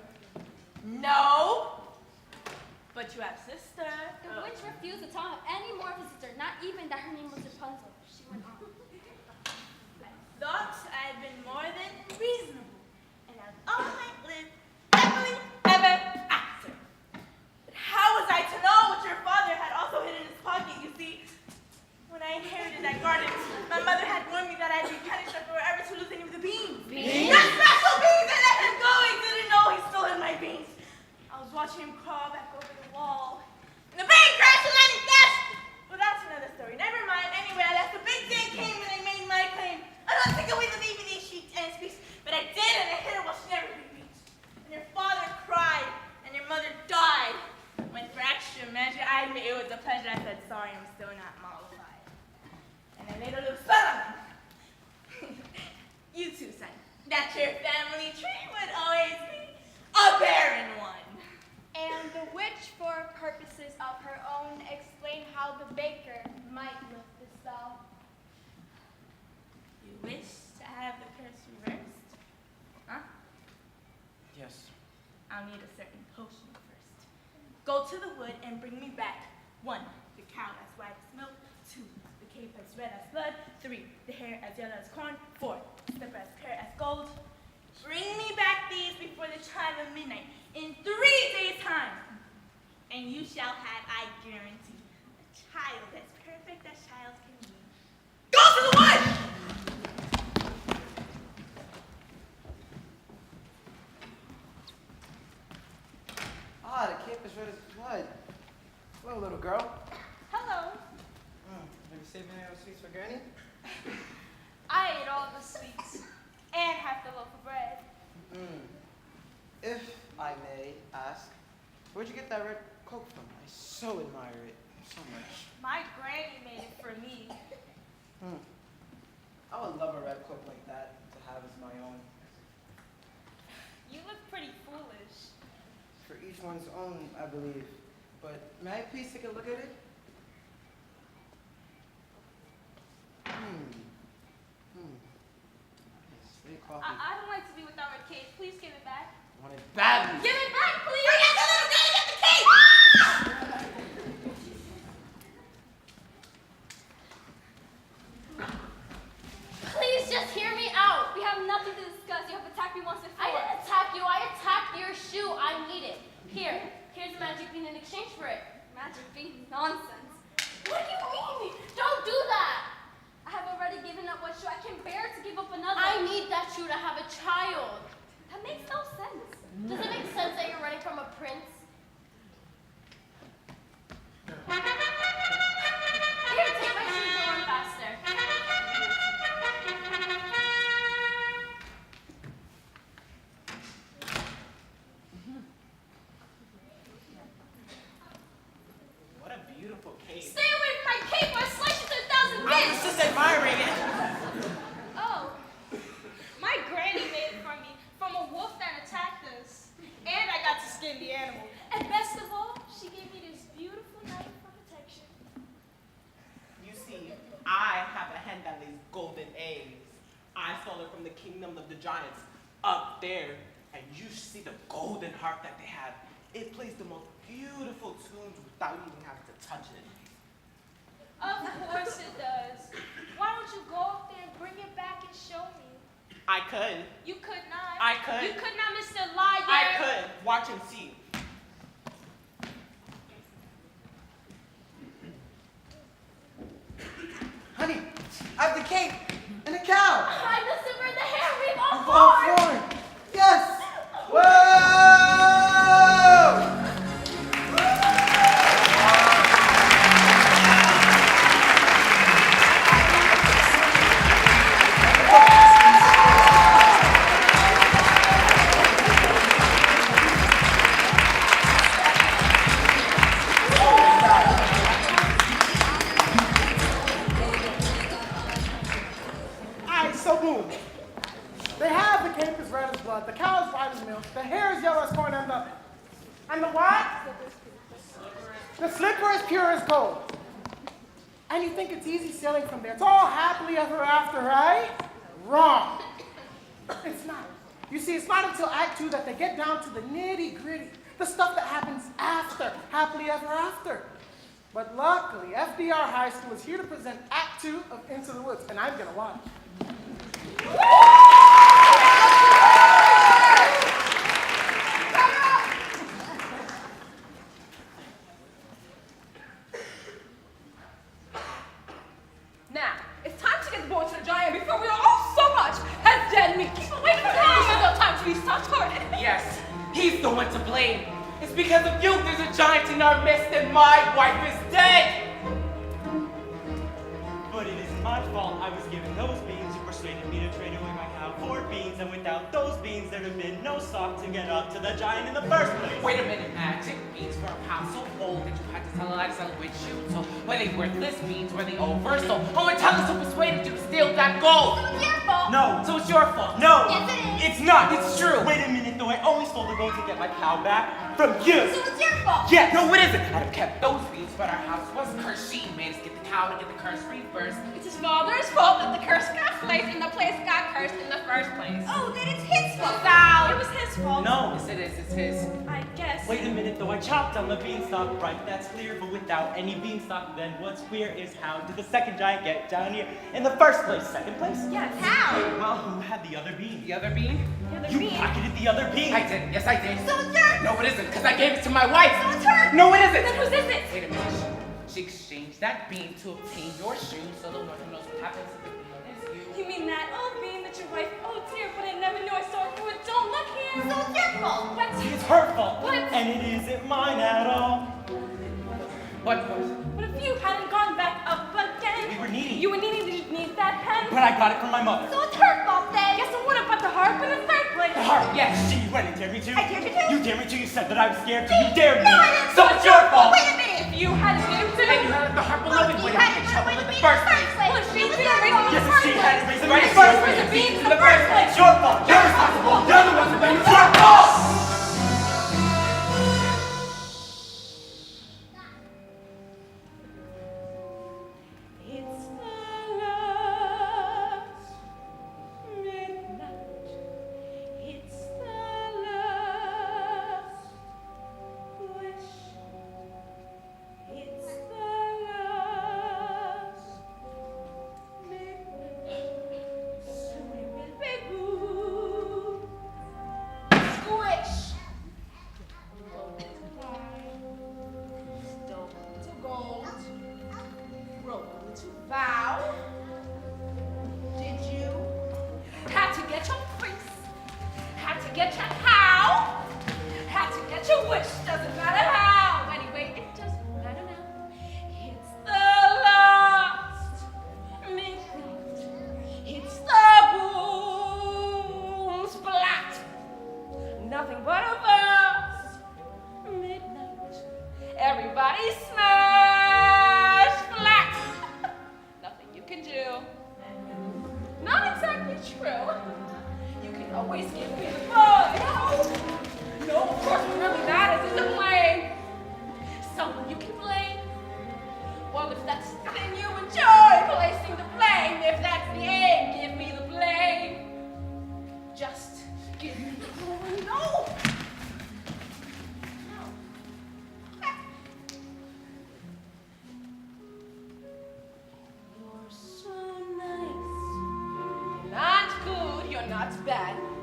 No. But you have sister. The witch refused to tell him any more of his sister, not even that her name was Rapunzel. She went on. I thought I had been more than reasonable, and I've all might live happily ever after. But how was I to know what your father had also hid in his pocket? You see, when I inherited that garden, my mother had warned me that I'd be punished if I were ever to lose any of the beans. Beans? Not special beans! I let him go. He didn't know he stole my beans. I was watching him crawl back over the wall. And the brain crashed and landing flash! Well, that's another story. Never mind. Anyway, I left the big day came when I made my claim. I don't take away the baby they sheet and speaks, but I did and I hit her while she never reached. And your father cried and your mother died. When for extra measure I admit it was a pleasure, I said sorry, I'm still not mollified. And I laid a little spell on him. You too, son. That your family tree would always be a barren one. And the witch, for purposes of her own, explained how the baker might lift the spell. You wish to have the curse reversed? Huh? Yes. I'll need a certain potion first. Go to the wood and bring me back 1, the cow as white as milk. 2, the cape as red as blood. 3, the hair as yellow as corn. 4, the slipper as pure as gold. Bring me back these before the chime of midnight in 3 days' time, and you shall have, I guarantee, a child as perfect as child can be. Go to the wood! Ah, the cape is red as blood. Hello, little girl. Hello. Have you saved any of those sweets for Granny? I ate all the sweets and half the loaf of bread. If I may ask, where'd you get that red cloak from? I so admire it so much. My granny made it for me. I would love a red cloak like that to have as my own. You look pretty each one's own, I believe. But may I please take a look at it? It's very coffee. I don't like to be without my cake. Please give it back. I want it badly. Give it back, please! Forget the little girl, get the cake! Please just hear me out. We have nothing to discuss. You have attacked me once before. I didn't attack you. I attacked your shoe. I need it. Here's a magic bean in exchange for it. Magic bean? Nonsense. What do you mean? Don't do that. I have already given up one shoe. I can't bear to give up another. I need that shoe to have a child. That makes no sense. Does it make sense that you're running from a prince? Here, take my shoes and run faster. What a beautiful cake. Stay away from my cake or I slice you to 1,000 I bits! was just admiring it. Oh. My granny made it for me from a wolf that attacked us. And I got to skin the animal. And best of all, she gave me this beautiful knife for protection. You see, I have a hen that lays golden eggs. I stole it from the kingdom of the giants up there. And you see the golden harp that they have. It plays the most beautiful tunes without even having to touch it. Of course it does. Why don't you go up there and bring it back and show me? I could. You could not. I could. You could not, Mr. Liar. I could. Watch and see. Honey, I have the cake and the cow. I'm the silver and the hair. We've all All born. four. Yes. Whoa! Alright, so boom. They have the cape as red as blood, the cow is white as milk, the hair is yellow as corn, and the what? The slipper is pure as gold. And you think it's easy sailing from there. It's all happily ever after, right? Wrong. It's not. You see, it's not until Act 2 that they get down to the nitty-gritty, the stuff that happens after happily ever after. But luckily, FDR High School is here to present Act 2 of Into the Woods, and I'm gonna watch. Now, it's time to get the boy to the giant before we are all so much as dead meat. Keep away from him. This is no time to be soft-hearted. Yes, he's the one to blame. It's because of you there's a giant in our midst and my wife is dead. But it isn't my fault I was given those beans. You persuaded me to trade away my cow for beans, and without those beans there'd have been no sock to get up to the giant in the first place. Wait a minute, magic beans for a pound so old that you had to tell a lie to sell it with you. So were they worthless beans? Were they over? So who would tell us who persuaded you to steal that gold? It's your fault. No. So it's your fault. No. Yes, it is. It's not. It's true. Wait a minute though, I only stole the gold to get my cow back from you. So it's your fault. Yeah, no, it isn't. I'd have kept those beans, but our house was cursed. She made us get the cow to get the curse reversed. It's his father's fault that the curse got placed and the place got cursed in the first place. Oh, then it's his fault. It was his fault. No. Yes, it is. It's his. I guess. Wait a minute though, I chopped on the beanstalk, right, that's clear, but without any beanstalk then what's queer is how did the second giant get down here in the first place? Second place? Yes. How? Well, who had the other bean? The other bean? The other You bean. pocketed the other bean! I did. Yes, I did. So it's yours. No, it isn't, because I gave it to my wife. So it's hers. No, it isn't. Then whose is it? Wait a minute. She exchanged that bean to obtain your shoe, so the one who knows what happens to the bean is you. You mean that old bean that your wife, oh dear, but I never knew I saw it through it. Don't look here. So it's your fault. What? It's her fault! What? And it isn't mine at all. What was? What if you hadn't gone back up again? We were needy. You were needing to need that pen. But I got it from my mother. So it's her fault then. Yes, and what about the harp in the third place? The harp, yes. She went and dared me to. I dared you to? You dared me to. You said that I was scared to. You dared me. No, I didn't. So it's your fault. Wait a minute. If you hadn't been to. And you had the harp alone and would have been in trouble in the first place. Well, if she was the reason Yes, in the first she place. had the reason Right, in the she first was place. the beans in the first place. It's your fault. You're responsible. You're the one to blame. It's your fault.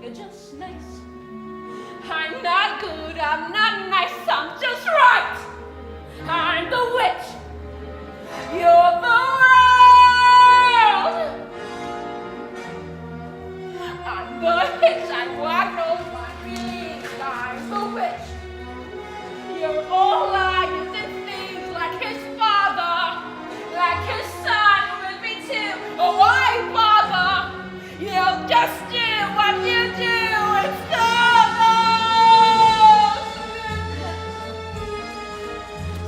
you're just nice. I'm not good, I'm not nice, I'm just right. I'm the witch, you're the world. I'm the hitch, I walk on my feet. I'm the witch, you're all liars and thieves, like his father, like his son with me too. Oh, why bother? You'll just do what you do. It's the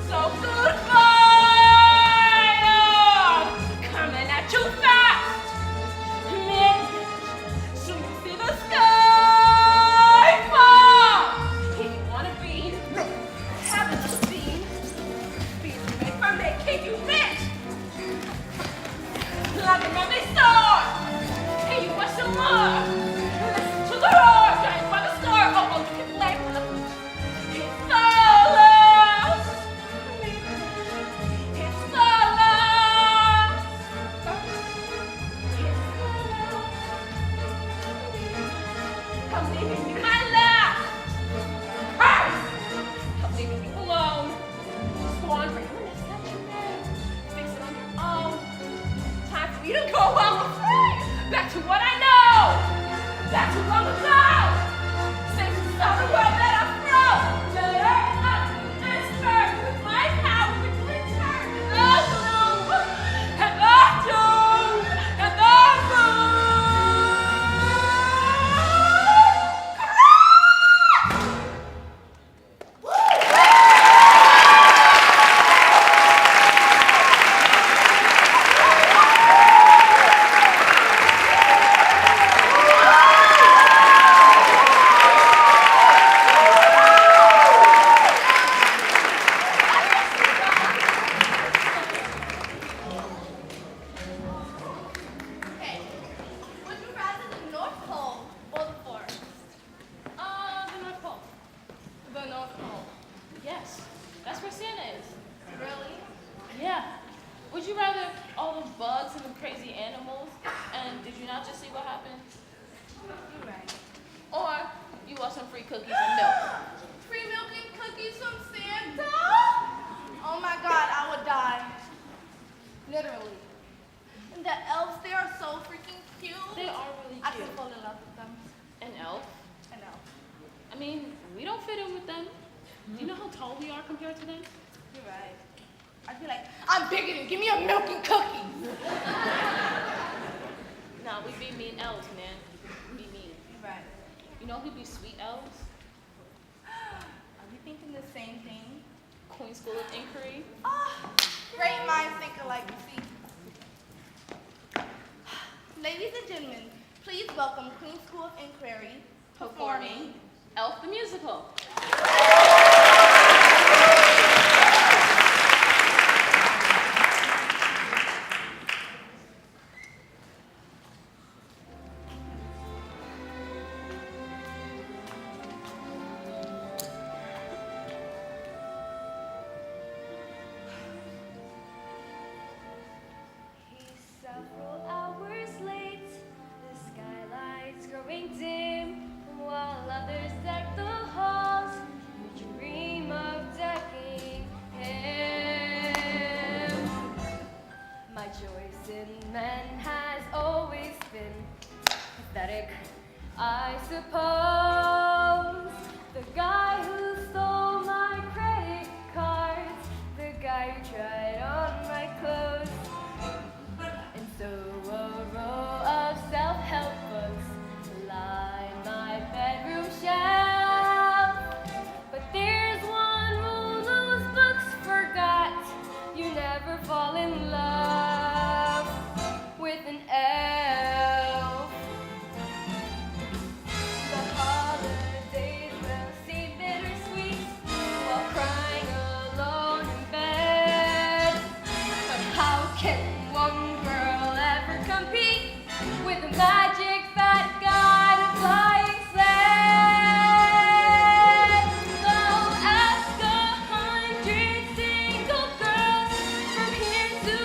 so goodbye, Lord, coming at you fast. Midnight, so you see the sky fall. Here you wanna be? No. Haven't you seen? Bees made from making you rich. Like a lovely sword. Hey, you want some more? Listen to the roar, giant by the score. Oh, you can blame them. It's the last. It's the last. It's the last. I'm leaving you my last. I'm leaving you alone. Squandering when it's not your man. Fix it on your own. Time for you to go, I'm afraid. Back to what I know. Back to long ago. Safe to start the world that I'm from. Let earth up and spurt with my power to return the gloom and the doom and the Hey, would you rather the North Pole or the forest? The North Pole. The North Pole. Yes, that's where Santa is. Really? Yeah. Would you rather all the bugs and the crazy animals? And did you not just see what happened? You're right. Or you want some free cookies and milk? Free milk and cookies from Santa? Oh my God, I would die. Literally. And the elves, they are so freaking cute. They are really I cute. could fall in love with them. An elf? An elf. I mean, we don't fit in with them. Do you know how tall we are compared to them? You're right. I'd be like, I'm bigger than, give me a milk and cookies. Nah, we be mean elves, man. We be mean. You're right. You know who'd be sweet elves? Are we thinking the same thing? Queen School of Inquiry. Great minds think alike, you see. Ladies and gentlemen, please welcome Queen School of Inquiry performing Elf the Musical. He's several hours late, the skylight's growing dim, while others deck the halls. We dream of decking him. My choice in men has always been pathetic, I suppose. The guy who stole my credit cards, the guy who tried on my clothes. And so a row of self-help books line my bedroom shelf. But there's one rule those books forgot: you never fall in love with an elf. The holidays will seem bittersweet while crying alone in bed. But how can one girl ever compete with a magic fat guy in a flying sled? Though ask 100 single girls from here to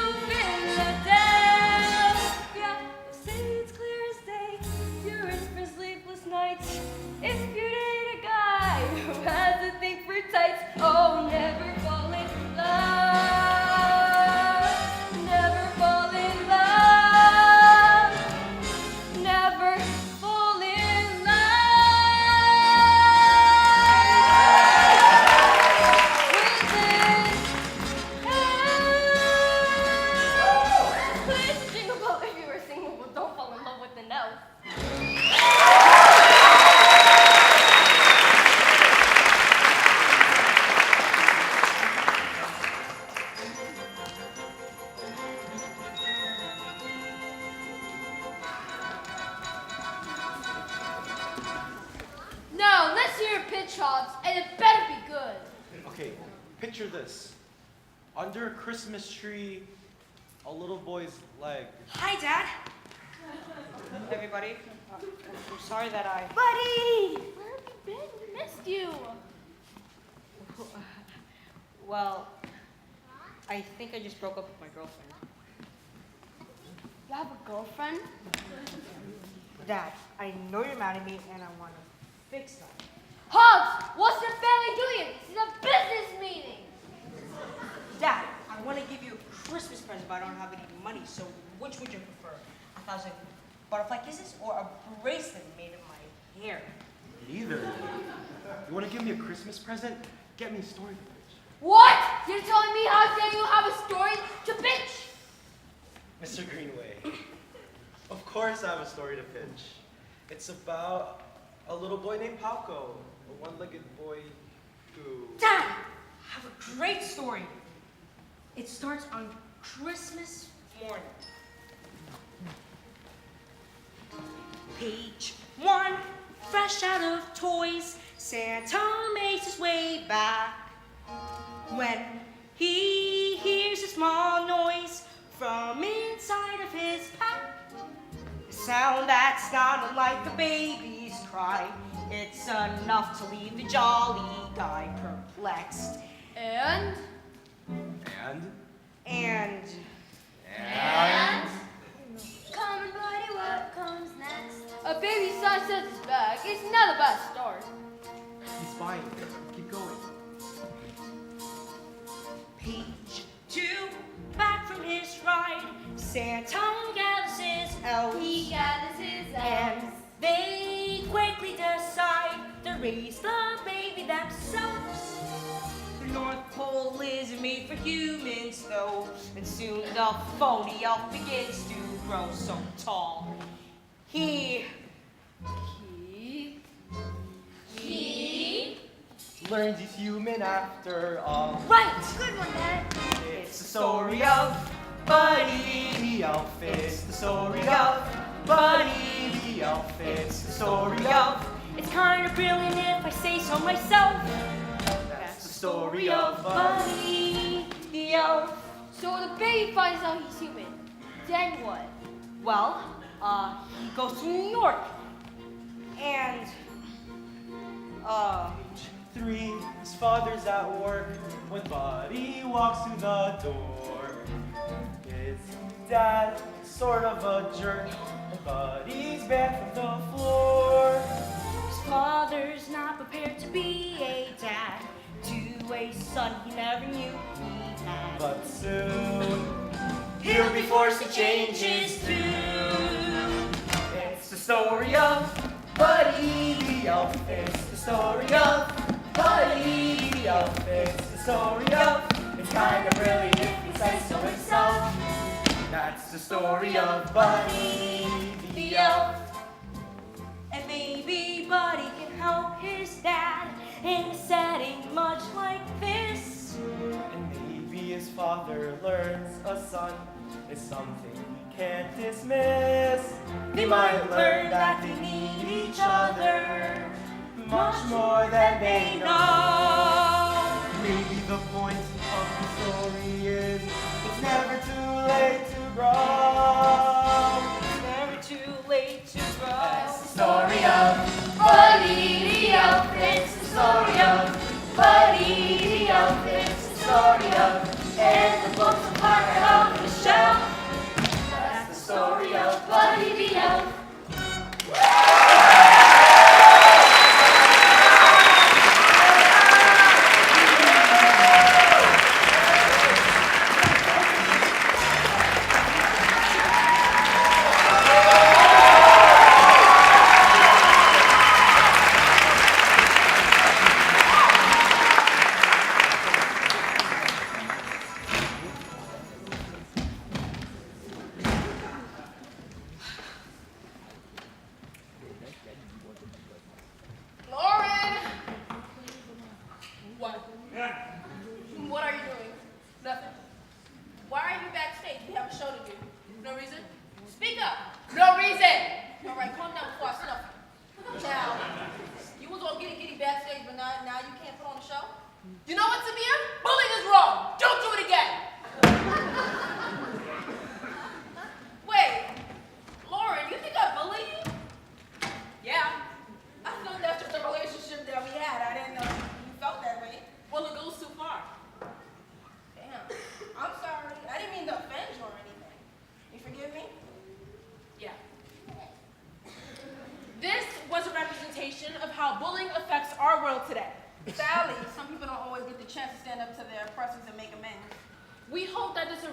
Okay, picture this. Under a Christmas tree, a little boy's leg. Hi, Dad. Everybody, I'm sorry that I... Buddy! Where have you been? We missed you. Well, I think I just broke up with my girlfriend. You have a girlfriend? Dad, I know you're mad at me and I want to fix that. Hobbs, what's the family doing? This is a business meeting. Dad, I want to give you a Christmas present, but I don't have any money, so which would you prefer? 1,000 butterfly kisses or a bracelet made of my hair? Neither. You want to give me a Christmas present? Get me a story to pitch. What? You're telling me how dare you have a story to pitch? Mr. Greenway, of course I have a story to pitch. It's about a little boy named Palco, a one-legged boy who... Dad, I have a great story. It starts on Christmas morning. Page 1, fresh out of toys, Santa makes his way back. When he hears a small noise from inside of his pack, a sound that's not unlike a baby's cry, it's enough to leave the jolly guy perplexed. And? Come on, buddy, what comes next? A baby son sends his bag. It's not a bad start. He's fine. Keep going. Page 2, back from his ride, Santa gathers his elves. He gathers his And elves. they quickly decide to raise the baby themselves. The North Pole is made for humans, though, and soon the phony elf begins to grow so tall. He learns he's human after all. Right! Good one, Dad. It's the story of Buddy the Elf. It's the story of Buddy the Elf. It's the story of... It's kind of brilliant if I say so myself. That's the story of Buddy the Elf. So the baby finds out he's human. Then what? Well, he goes to New York. And, 3, his father's at work when Buddy walks through the door. His dad, sort of a jerk, and Buddy's banned from the floor. His father's not prepared to be a dad to a son he never knew he had. But soon, he'll be forced to change his tune. it's the story of Buddy the Elf. It's the story of Buddy the Elf. It's the story of... It's kind of brilliant if he says so himself. That's the story of Buddy the Elf. And maybe Buddy can help his dad in a setting much like this. And maybe his father learns a son is something he can't dismiss. They might learn that they need each other much more than they know. Maybe the point of the story is it's never too late to grow. It's never too late to grow. That's the story of Buddy the Elf. It's the story of Buddy the Elf. It's the story of And the books of Parker on the shelf. That's the story of Buddy the Elf.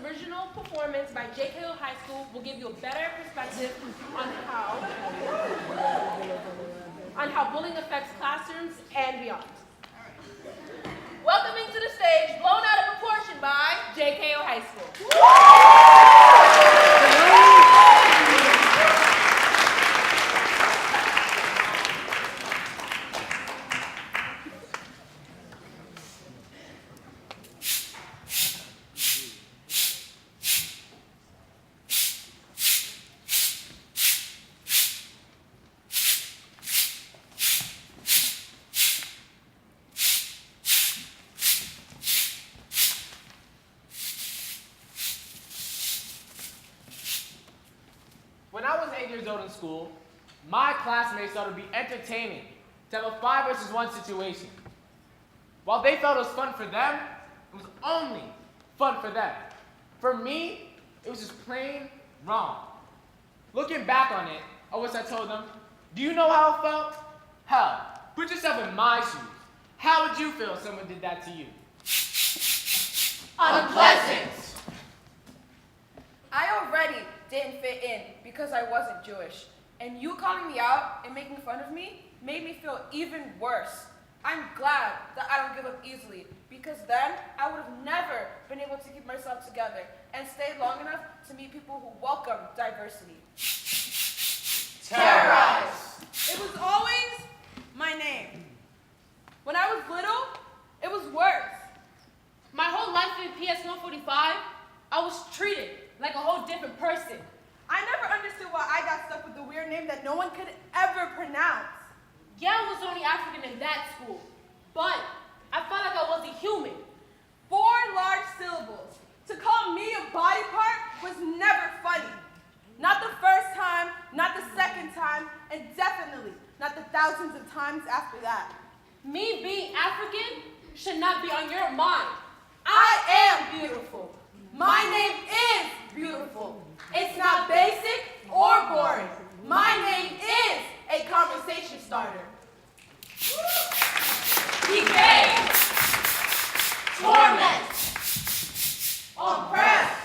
original performance by JKO High School will give you a better perspective on how bullying affects classrooms and beyond. Welcoming to the stage, blown out of proportion by JKO High School. When I was 8 years old in school, my classmates thought it would be entertaining to have a 5 versus 1 situation. While they felt it was fun for them, it was only fun for them. For me, it was just plain wrong. Looking back on it, I wish I told them, do you know how it felt? Hell, put yourself in my shoes. How would you feel if someone did that to you? Unpleasant. I already didn't fit in because I wasn't Jewish. And you calling me out and making fun of me made me feel even worse. I'm glad that I don't give up easily because then I would have never been able to keep myself together and stay long enough to meet people who welcome diversity. Terrorize. It was always my name. When I was little, it was worse. My whole life in PS 145, I was treated like a whole different person. I never understood why I got stuck with the weird name that no one could ever pronounce. Yeah, I was only African in that school, but I felt like I wasn't human. 4 large syllables. To call me a body part was never funny. Not the first time, not the second time, and definitely not the thousands of times after that. Me being African should not be on your mind. I am beautiful. My name is beautiful. It's not basic or boring. My name is a conversation starter. Debate, torment, oppress.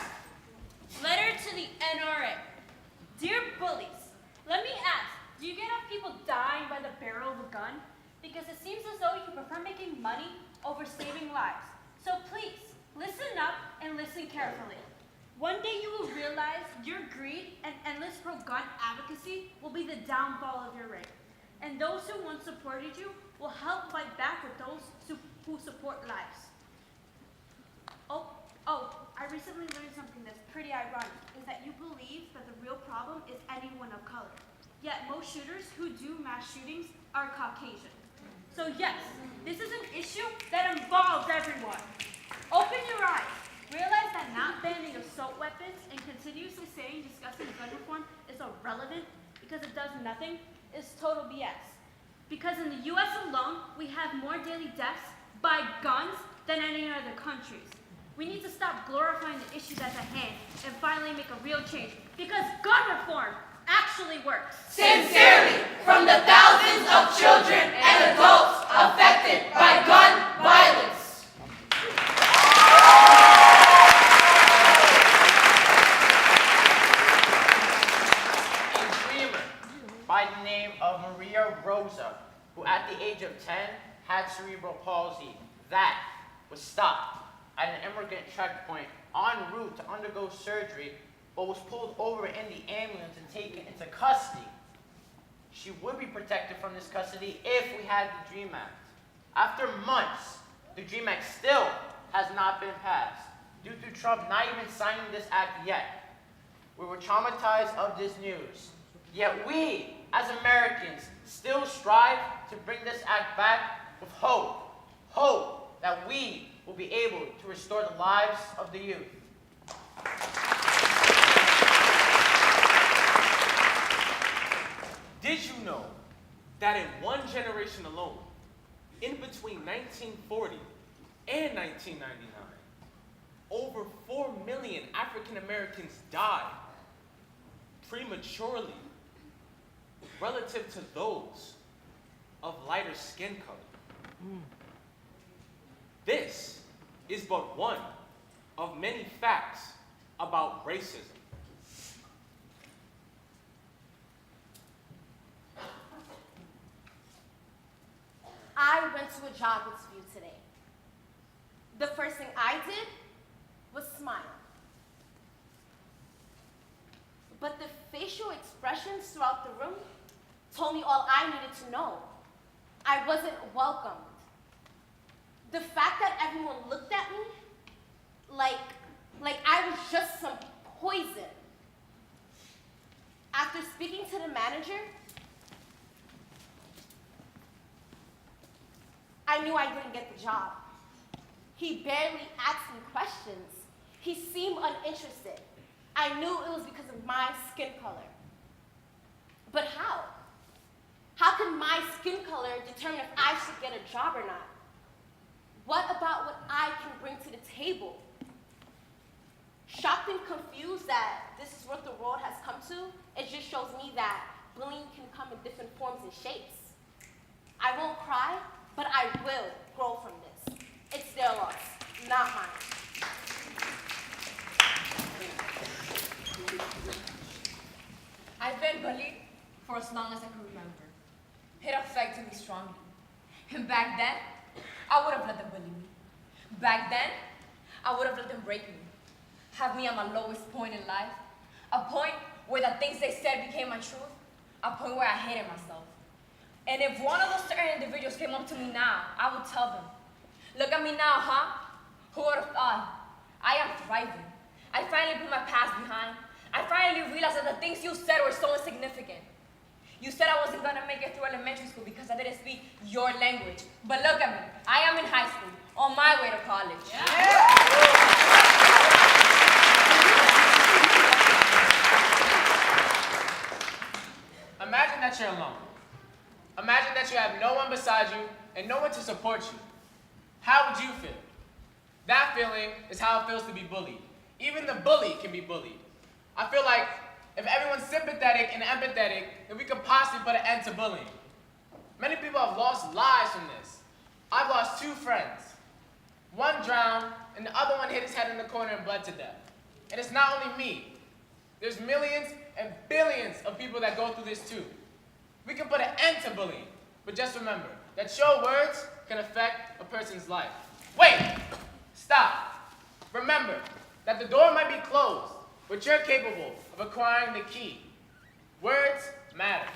Letter to the NRA. Dear bullies, let me ask, do you get off people dying by the barrel of a gun? Because it seems as though you prefer making money over saving lives. So please, listen up and listen carefully. One day you will realize your greed and endless pro-gun advocacy will be the downfall of your reign. And those who once supported you will help fight back with those who support lives. I recently learned something that's pretty ironic, is that you believe that the real problem is anyone of color. Yet most shooters who do mass shootings are Caucasian. So yes, this is an issue that involves everyone. Open your eyes. Realize that not banning assault weapons and continuously saying discussing gun reform is irrelevant because it does nothing is total BS. Because in the US alone, we have more daily deaths by guns than any other countries. We need to stop glorifying the issue that's at hand and finally make a real change because gun reform actually works. Sincerely, from the thousands of children and adults affected by gun violence. A dreamer by the name of Maria Rosa, who at the age of 10 had cerebral palsy, that was stopped at an immigrant checkpoint en route to undergo surgery, but was pulled over in the ambulance and taken into custody. She would be protected from this custody if we had the DREAM Act. After months, the DREAM Act still has not been passed, due to Trump not even signing this act yet. We were traumatized of this news. Yet we, as Americans, still strive to bring this act back with hope. Hope that we will be able to restore the lives of the youth. Did you know that in one generation alone, in between 1940 and 1999, over 4 million African Americans died prematurely relative to those of lighter skin color? This is but one of many facts about racism. I went to a job interview today. The first thing I did was smile. But the facial expressions throughout the room told me all I needed to know. I wasn't welcomed. The fact that everyone looked at me like I was just some poison. After speaking to the manager, I knew I didn't get the job. He barely asked me questions. He seemed uninterested. I knew it was because of my skin color. But how? How can my skin color determine if I should get a job or not? What about what I can bring to the table? Shocked and confused that this is what the world has come to, it just shows me that bullying can come in different forms and shapes. I won't cry, but I will grow from this. It's their loss, not mine. I've been bullied for as long as I can remember. It affected me strongly. And back then, I would have let them bully me. Back then, I would have let them break me. Have me at my lowest point in life. A point where the things they said became my truth. A point where I hated myself. And if one of those certain individuals came up to me now, I would tell them, look at me now, huh? Who would have thought? I am thriving. I finally put my past behind. I finally realized that the things you said were so insignificant. You said I wasn't gonna make it through elementary school because I didn't speak your language. But look at me, I am in high school, on my way to college. Imagine that you're alone. Imagine that you have no one beside you and no one to support you. How would you feel? That feeling is how it feels to be bullied. Even the bully can be bullied. I feel like if everyone's sympathetic and empathetic, then we could possibly put an end to bullying. Many people have lost lives from this. I've lost 2 friends. One drowned, and the other one hit his head in the corner and bled to death. And it's not only me. There's millions and billions of people that go through this too. We can put an end to bullying, but just remember that your words can affect a person's life. Wait! Stop! Remember that the door might be closed, but you're capable of acquiring the key. Words matter.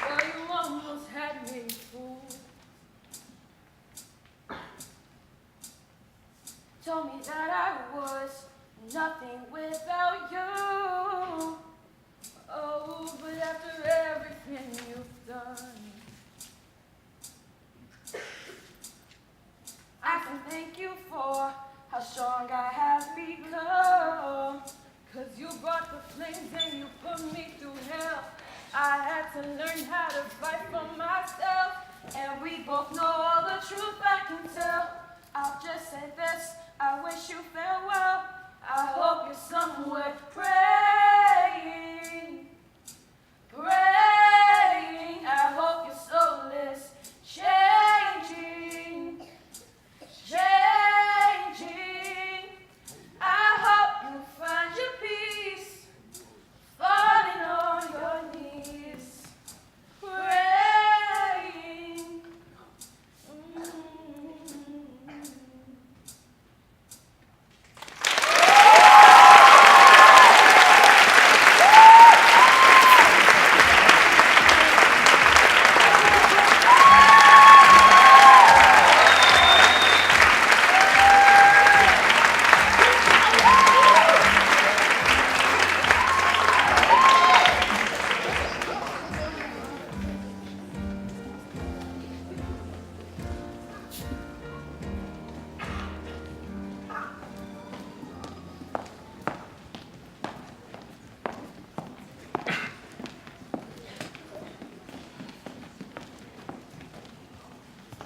Well, you almost had me fooled. Told me that I was nothing without you. Oh, but after everything you've done, I can thank you for how strong I have become. 'Cause you brought the flames and you put me through hell. I had to learn how to fight for myself. And we both know all the truth I can tell. I'll just say this, I wish you farewell. I hope you're somewhere praying, praying. I hope your soul is changing, changing. I hope you find your peace, falling on your knees, praying.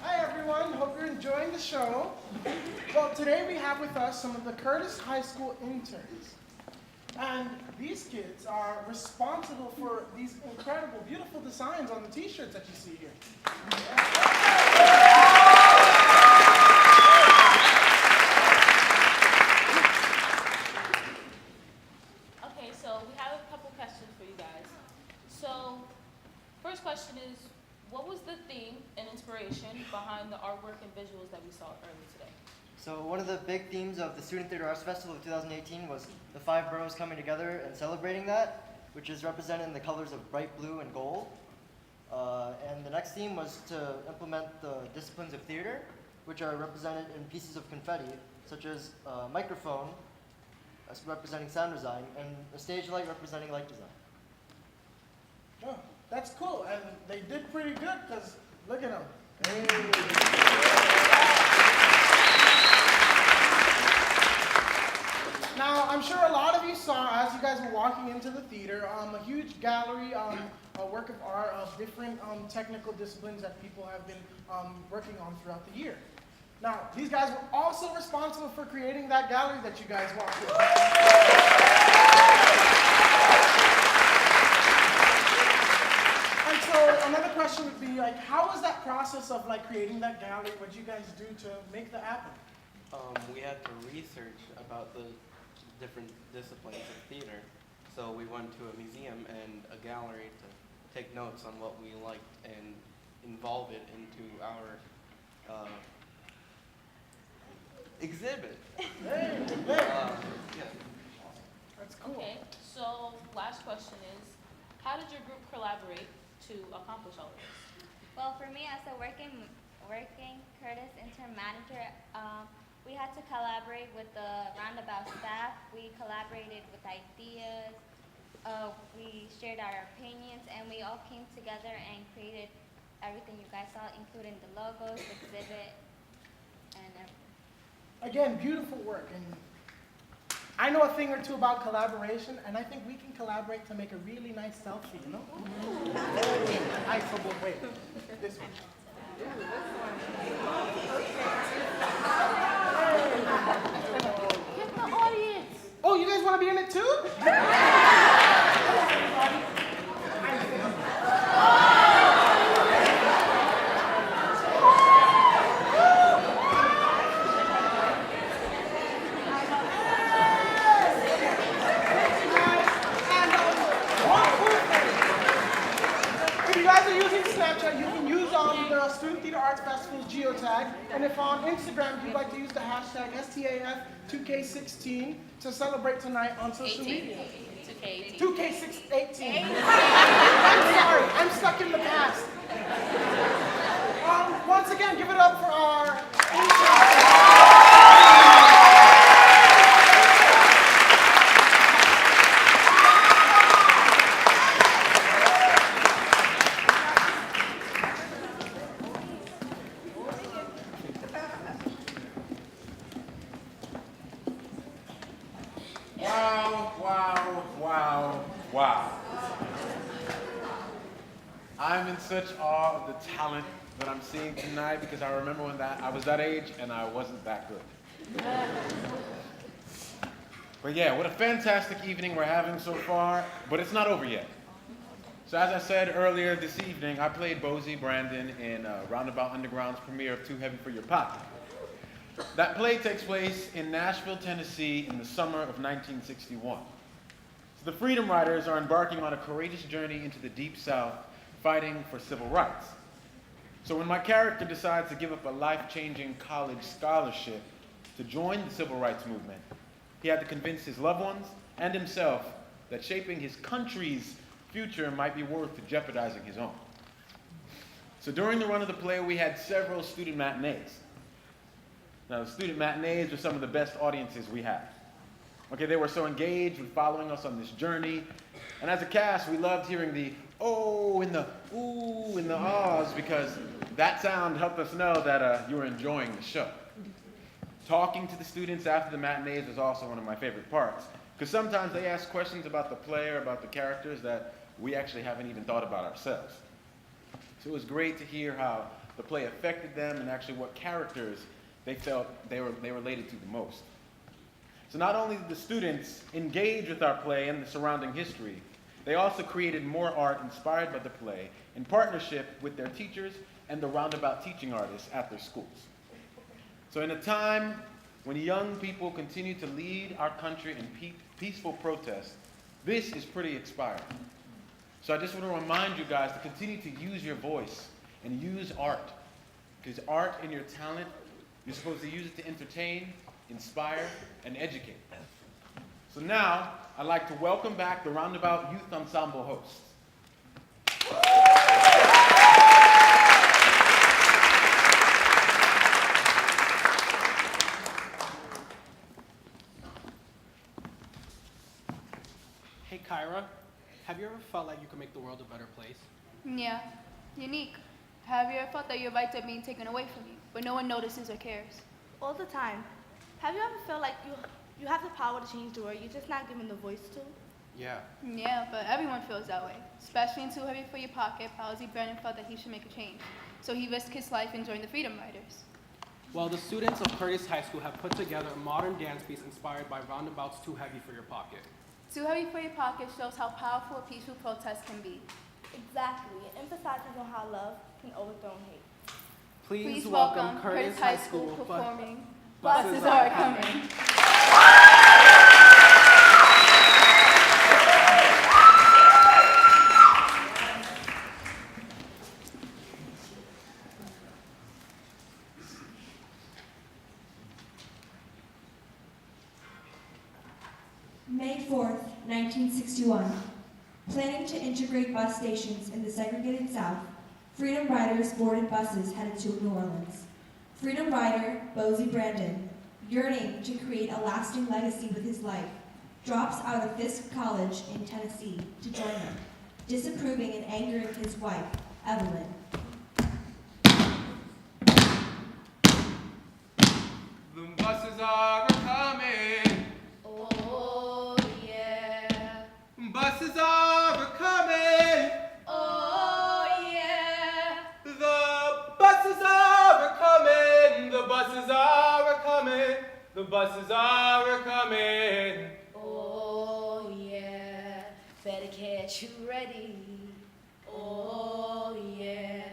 Hi everyone, hope you're enjoying the show. Well, today we have with us some of the Curtis High School interns. And these kids are responsible for these incredible, beautiful designs on the t-shirts that you see here. inspiration behind the artwork and visuals that we saw earlier today? So one of the big themes of the Student Theater Arts Festival of 2018 was the 5 boroughs coming together and celebrating that, which is represented in the colors of bright blue and gold. And the next theme was to implement the disciplines of theater, which are represented in pieces of confetti, such as a microphone, representing sound design, and a stage light representing light design. Oh, that's cool, and they did pretty good, because look at them. Now, I'm sure a lot of you saw, as you guys were walking into the theater, a huge gallery, a work of art of different technical disciplines that people have been working on throughout the year. Now, these guys were also responsible for creating that gallery that you guys walked in. And so another question would be, like, how was that process of like creating that gallery? What did you guys do to make that happen? We had to research about the different disciplines of theater. So we went to a museum and a gallery to take notes on what we liked and involve it into our exhibit. Yeah. That's cool. Okay, so last question is, how did your group collaborate to accomplish all of this? Well, for me as a working Curtis intern manager, we had to collaborate with the Roundabout staff. We collaborated with ideas. We shared our opinions, and we all came together and created everything you guys saw, including the logos, the exhibit, and everything. Again, beautiful work. And I know a thing or two about collaboration, and I think we can collaborate to make a really nice selfie, you know? Wait, this one. Get the audience. Oh, you guys want to be in it too? If you guys are using Snapchat, you can use the Student Theater Arts Festival's geotag. And if on Instagram you'd like to use the hashtag STAF2K16 to celebrate tonight on social media. 2K18. I'm sorry, I'm stuck in the past. Once again, give it up for our Wow. I'm in such awe of the talent that I'm seeing tonight because I remember when I was that age and I wasn't that good. But yeah, what a fantastic evening we're having so far, but it's not over yet. So as I said earlier this evening, I played Bosie Brandon in Roundabout Underground's premiere of Too Heavy for Your Pocket. That play takes place in Nashville, Tennessee in the summer of 1961. So the Freedom Riders are embarking on a courageous journey into the Deep South, fighting for civil rights. So when my character decides to give up a life-changing college scholarship to join the civil rights movement, he had to convince his loved ones and himself that shaping his country's future might be worth jeopardizing his own. So during the run of the play, we had several student matinees. Now, the student matinees are some of the best audiences we have. Okay, they were so engaged with following us on this journey. And as a cast, we loved hearing the oh and the ooh and the ahs because that sound helped us know that you were enjoying the show. Talking to the students after the matinees was also one of my favorite parts because sometimes they ask questions about the play or about the characters that we actually haven't even thought about ourselves. So it was great to hear how the play affected them and actually what characters they felt they related to the most. So not only did the students engage with our play and the surrounding history, they also created more art inspired by the play in partnership with their teachers and the Roundabout teaching artists at their schools. So in a time when young people continue to lead our country in peaceful protest, this is pretty inspiring. So I just want to remind you guys to continue to use your voice and use art Because art and your talent, you're supposed to use it to entertain, inspire, and educate. So now, I'd like to welcome back the Roundabout Youth Ensemble hosts. Hey Kyra, have you ever felt like you could make the world a better place? Yeah, unique. Have you ever felt that your rights are being taken away from you, but no one notices or cares? All the time. Have you ever felt like you have the power to change the world, you're just not given the voice to? Yeah. Yeah, but everyone feels that way. Especially in Too Heavy for Your Pocket, Palsy Brennan felt that he should make a change. So he risked his life and joined the Freedom Riders. Well, the students of Curtis High School have put together a modern dance piece inspired by Roundabout's Too Heavy for Your Pocket. Too Heavy for Your Pocket shows how powerful a peaceful protest can be. Exactly. It emphasizes on how love can overthrow hate. Please welcome Curtis High School performing Buses Are Coming. May 4th, 1961. Planning to integrate bus stations in the segregated South, Freedom Riders boarded buses headed to New Orleans. Freedom Rider Bosie Brandon, yearning to create a lasting legacy with his life, drops out of Fisk College in Tennessee to join them, disapproving and angering his wife, Evelyn. The buses are coming. Oh, yeah. Buses are coming. Oh, yeah. The buses are coming. The buses are coming. The buses are coming. Oh, yeah. Better get you ready. Oh, yeah.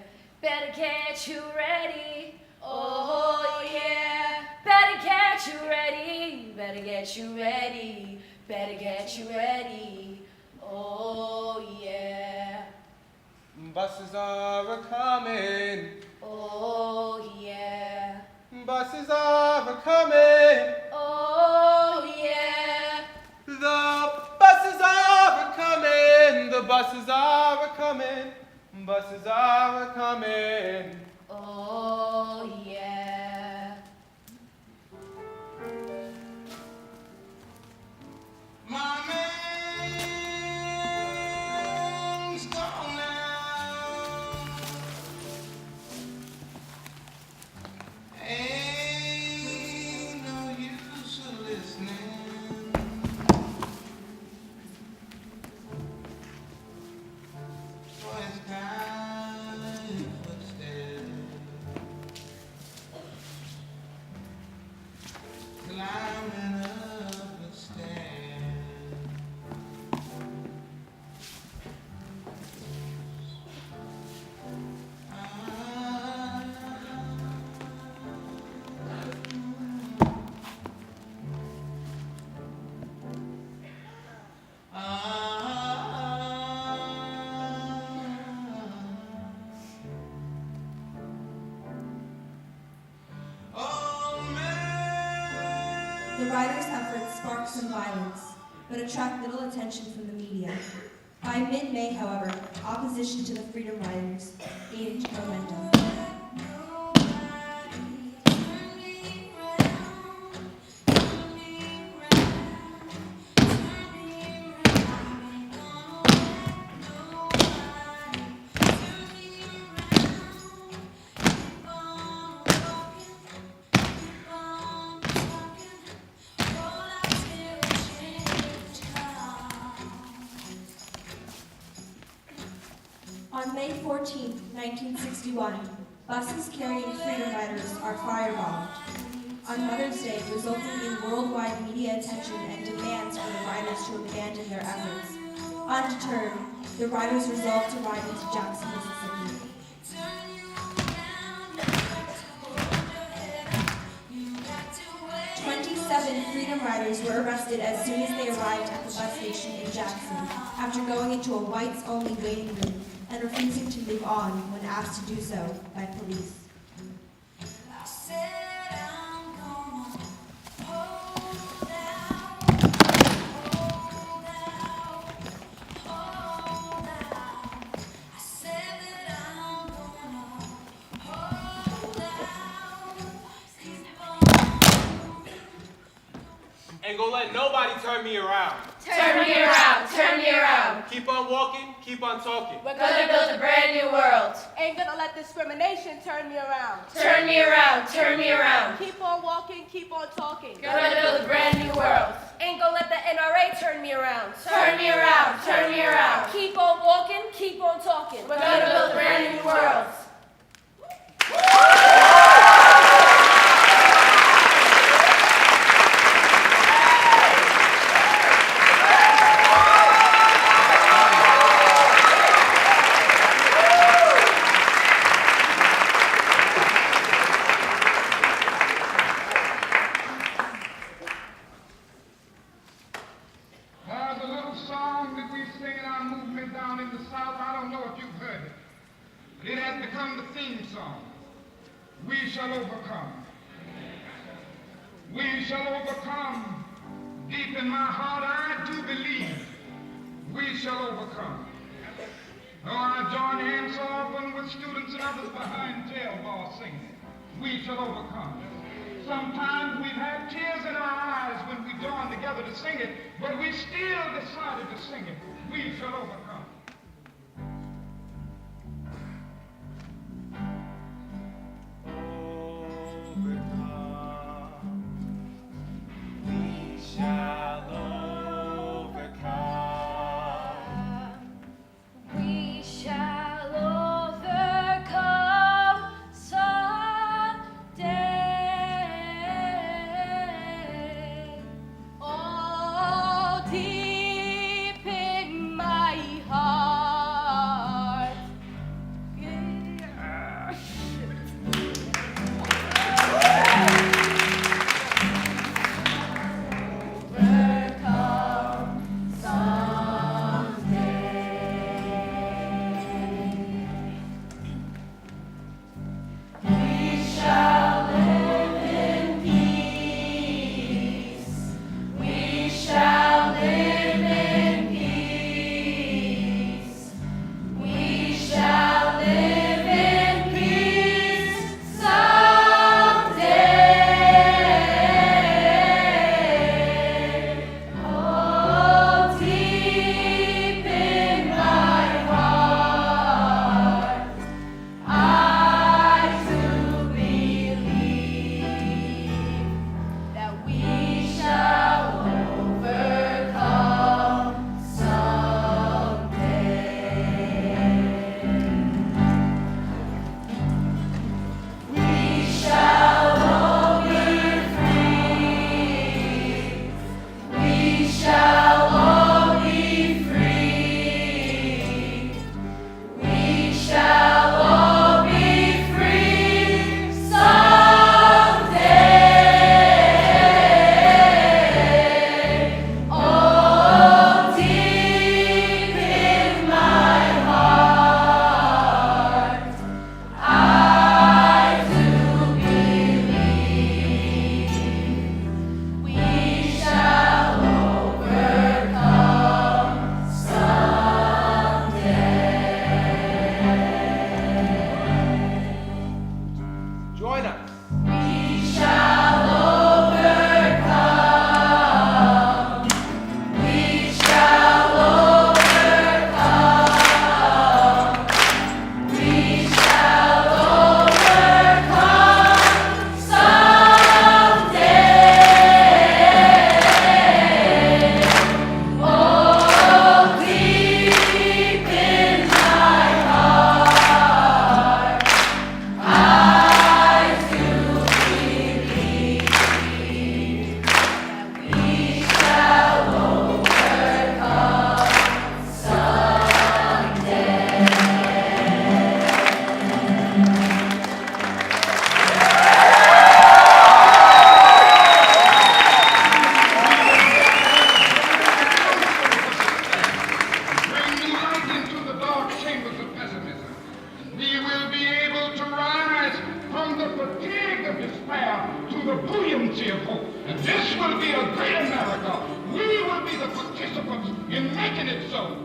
Better get you ready. Oh, yeah. Better get you ready. Better get you ready. Better get you ready. Oh, yeah. Buses are coming. Oh, yeah. Buses are coming. Oh, yeah. The buses are coming. The buses are coming. Buses are coming. Oh, yeah. My man's gone now. Ain't no use of listening. For his kind footsteps climbing up the stairs. The riders' efforts spark some violence, but attract little attention from the media. By mid-May, however, opposition to the Freedom Riders gained momentum. On May 14, 1961, buses carrying Freedom Riders are firebombed. On Mother's Day, resulting in worldwide media attention and demands for the riders to abandon their efforts. Undeterred, the riders resolved to ride into Jackson, Mississippi. 27 Freedom Riders were arrested as soon as they arrived at the bus station in Jackson, after going into a whites-only waiting room and refusing to move on when asked to do so by police. Ain't gonna let nobody turn me around. Turn me around, turn me around. Keep on walking, keep on talking. We're gonna build a brand new world. Ain't gonna let discrimination turn me around. Turn me around, turn me around. Keep on walking, keep on talking. Gonna build a brand new world. Ain't gonna let the NRA turn me around. Turn me around, turn me around. Keep on walking, keep on talking. We're gonna build a brand new world. The little song that we sing in our movement down in the South, I don't know if you've heard it, but it has become the theme song. We shall overcome. We shall overcome. Deep in my heart, I do believe we shall overcome. Oh, I join hands so often with students and others behind jail bars singing, we shall overcome. Sometimes we've had tears in our eyes when we joined together to sing it, but we still decided to sing it. We shall overcome. We shall overcome. We shall overcome someday. Oh, deep in my heart. Yeah. Overcome someday. We shall live in peace. We shall live in peace. We shall live in peace someday. Oh, deep in my heart, I do believe that we shall overcome someday. We shall all be free. We shall all be free. We shall all be free someday. Oh, deep in my heart, I do believe we shall overcome someday. Join us. We shall overcome. We shall overcome. We shall overcome someday. Oh, deep in my heart, I do believe that we shall overcome someday. Bring new light into the dark chambers of pessimism. We will be able to rise from the fatigue of despair to the buoyancy of hope. And this will be a great America. We will be the participants in making it so.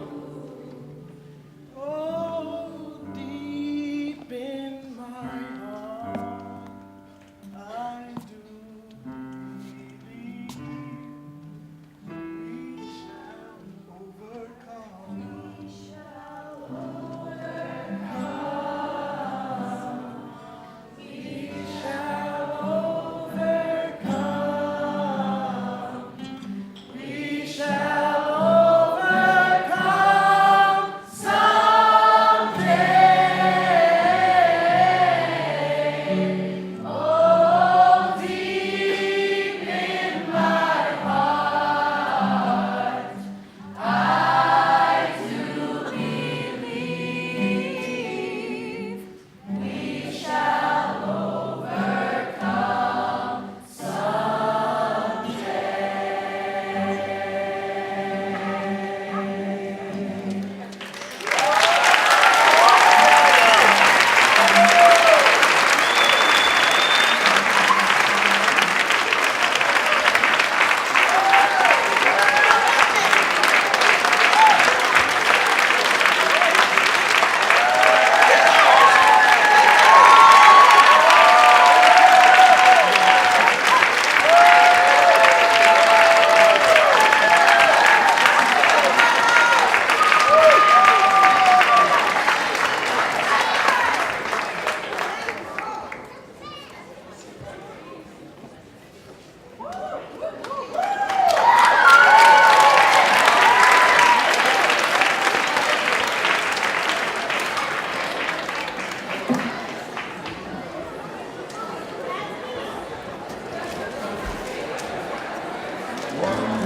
Oh, deep in my heart, I do believe Thank you.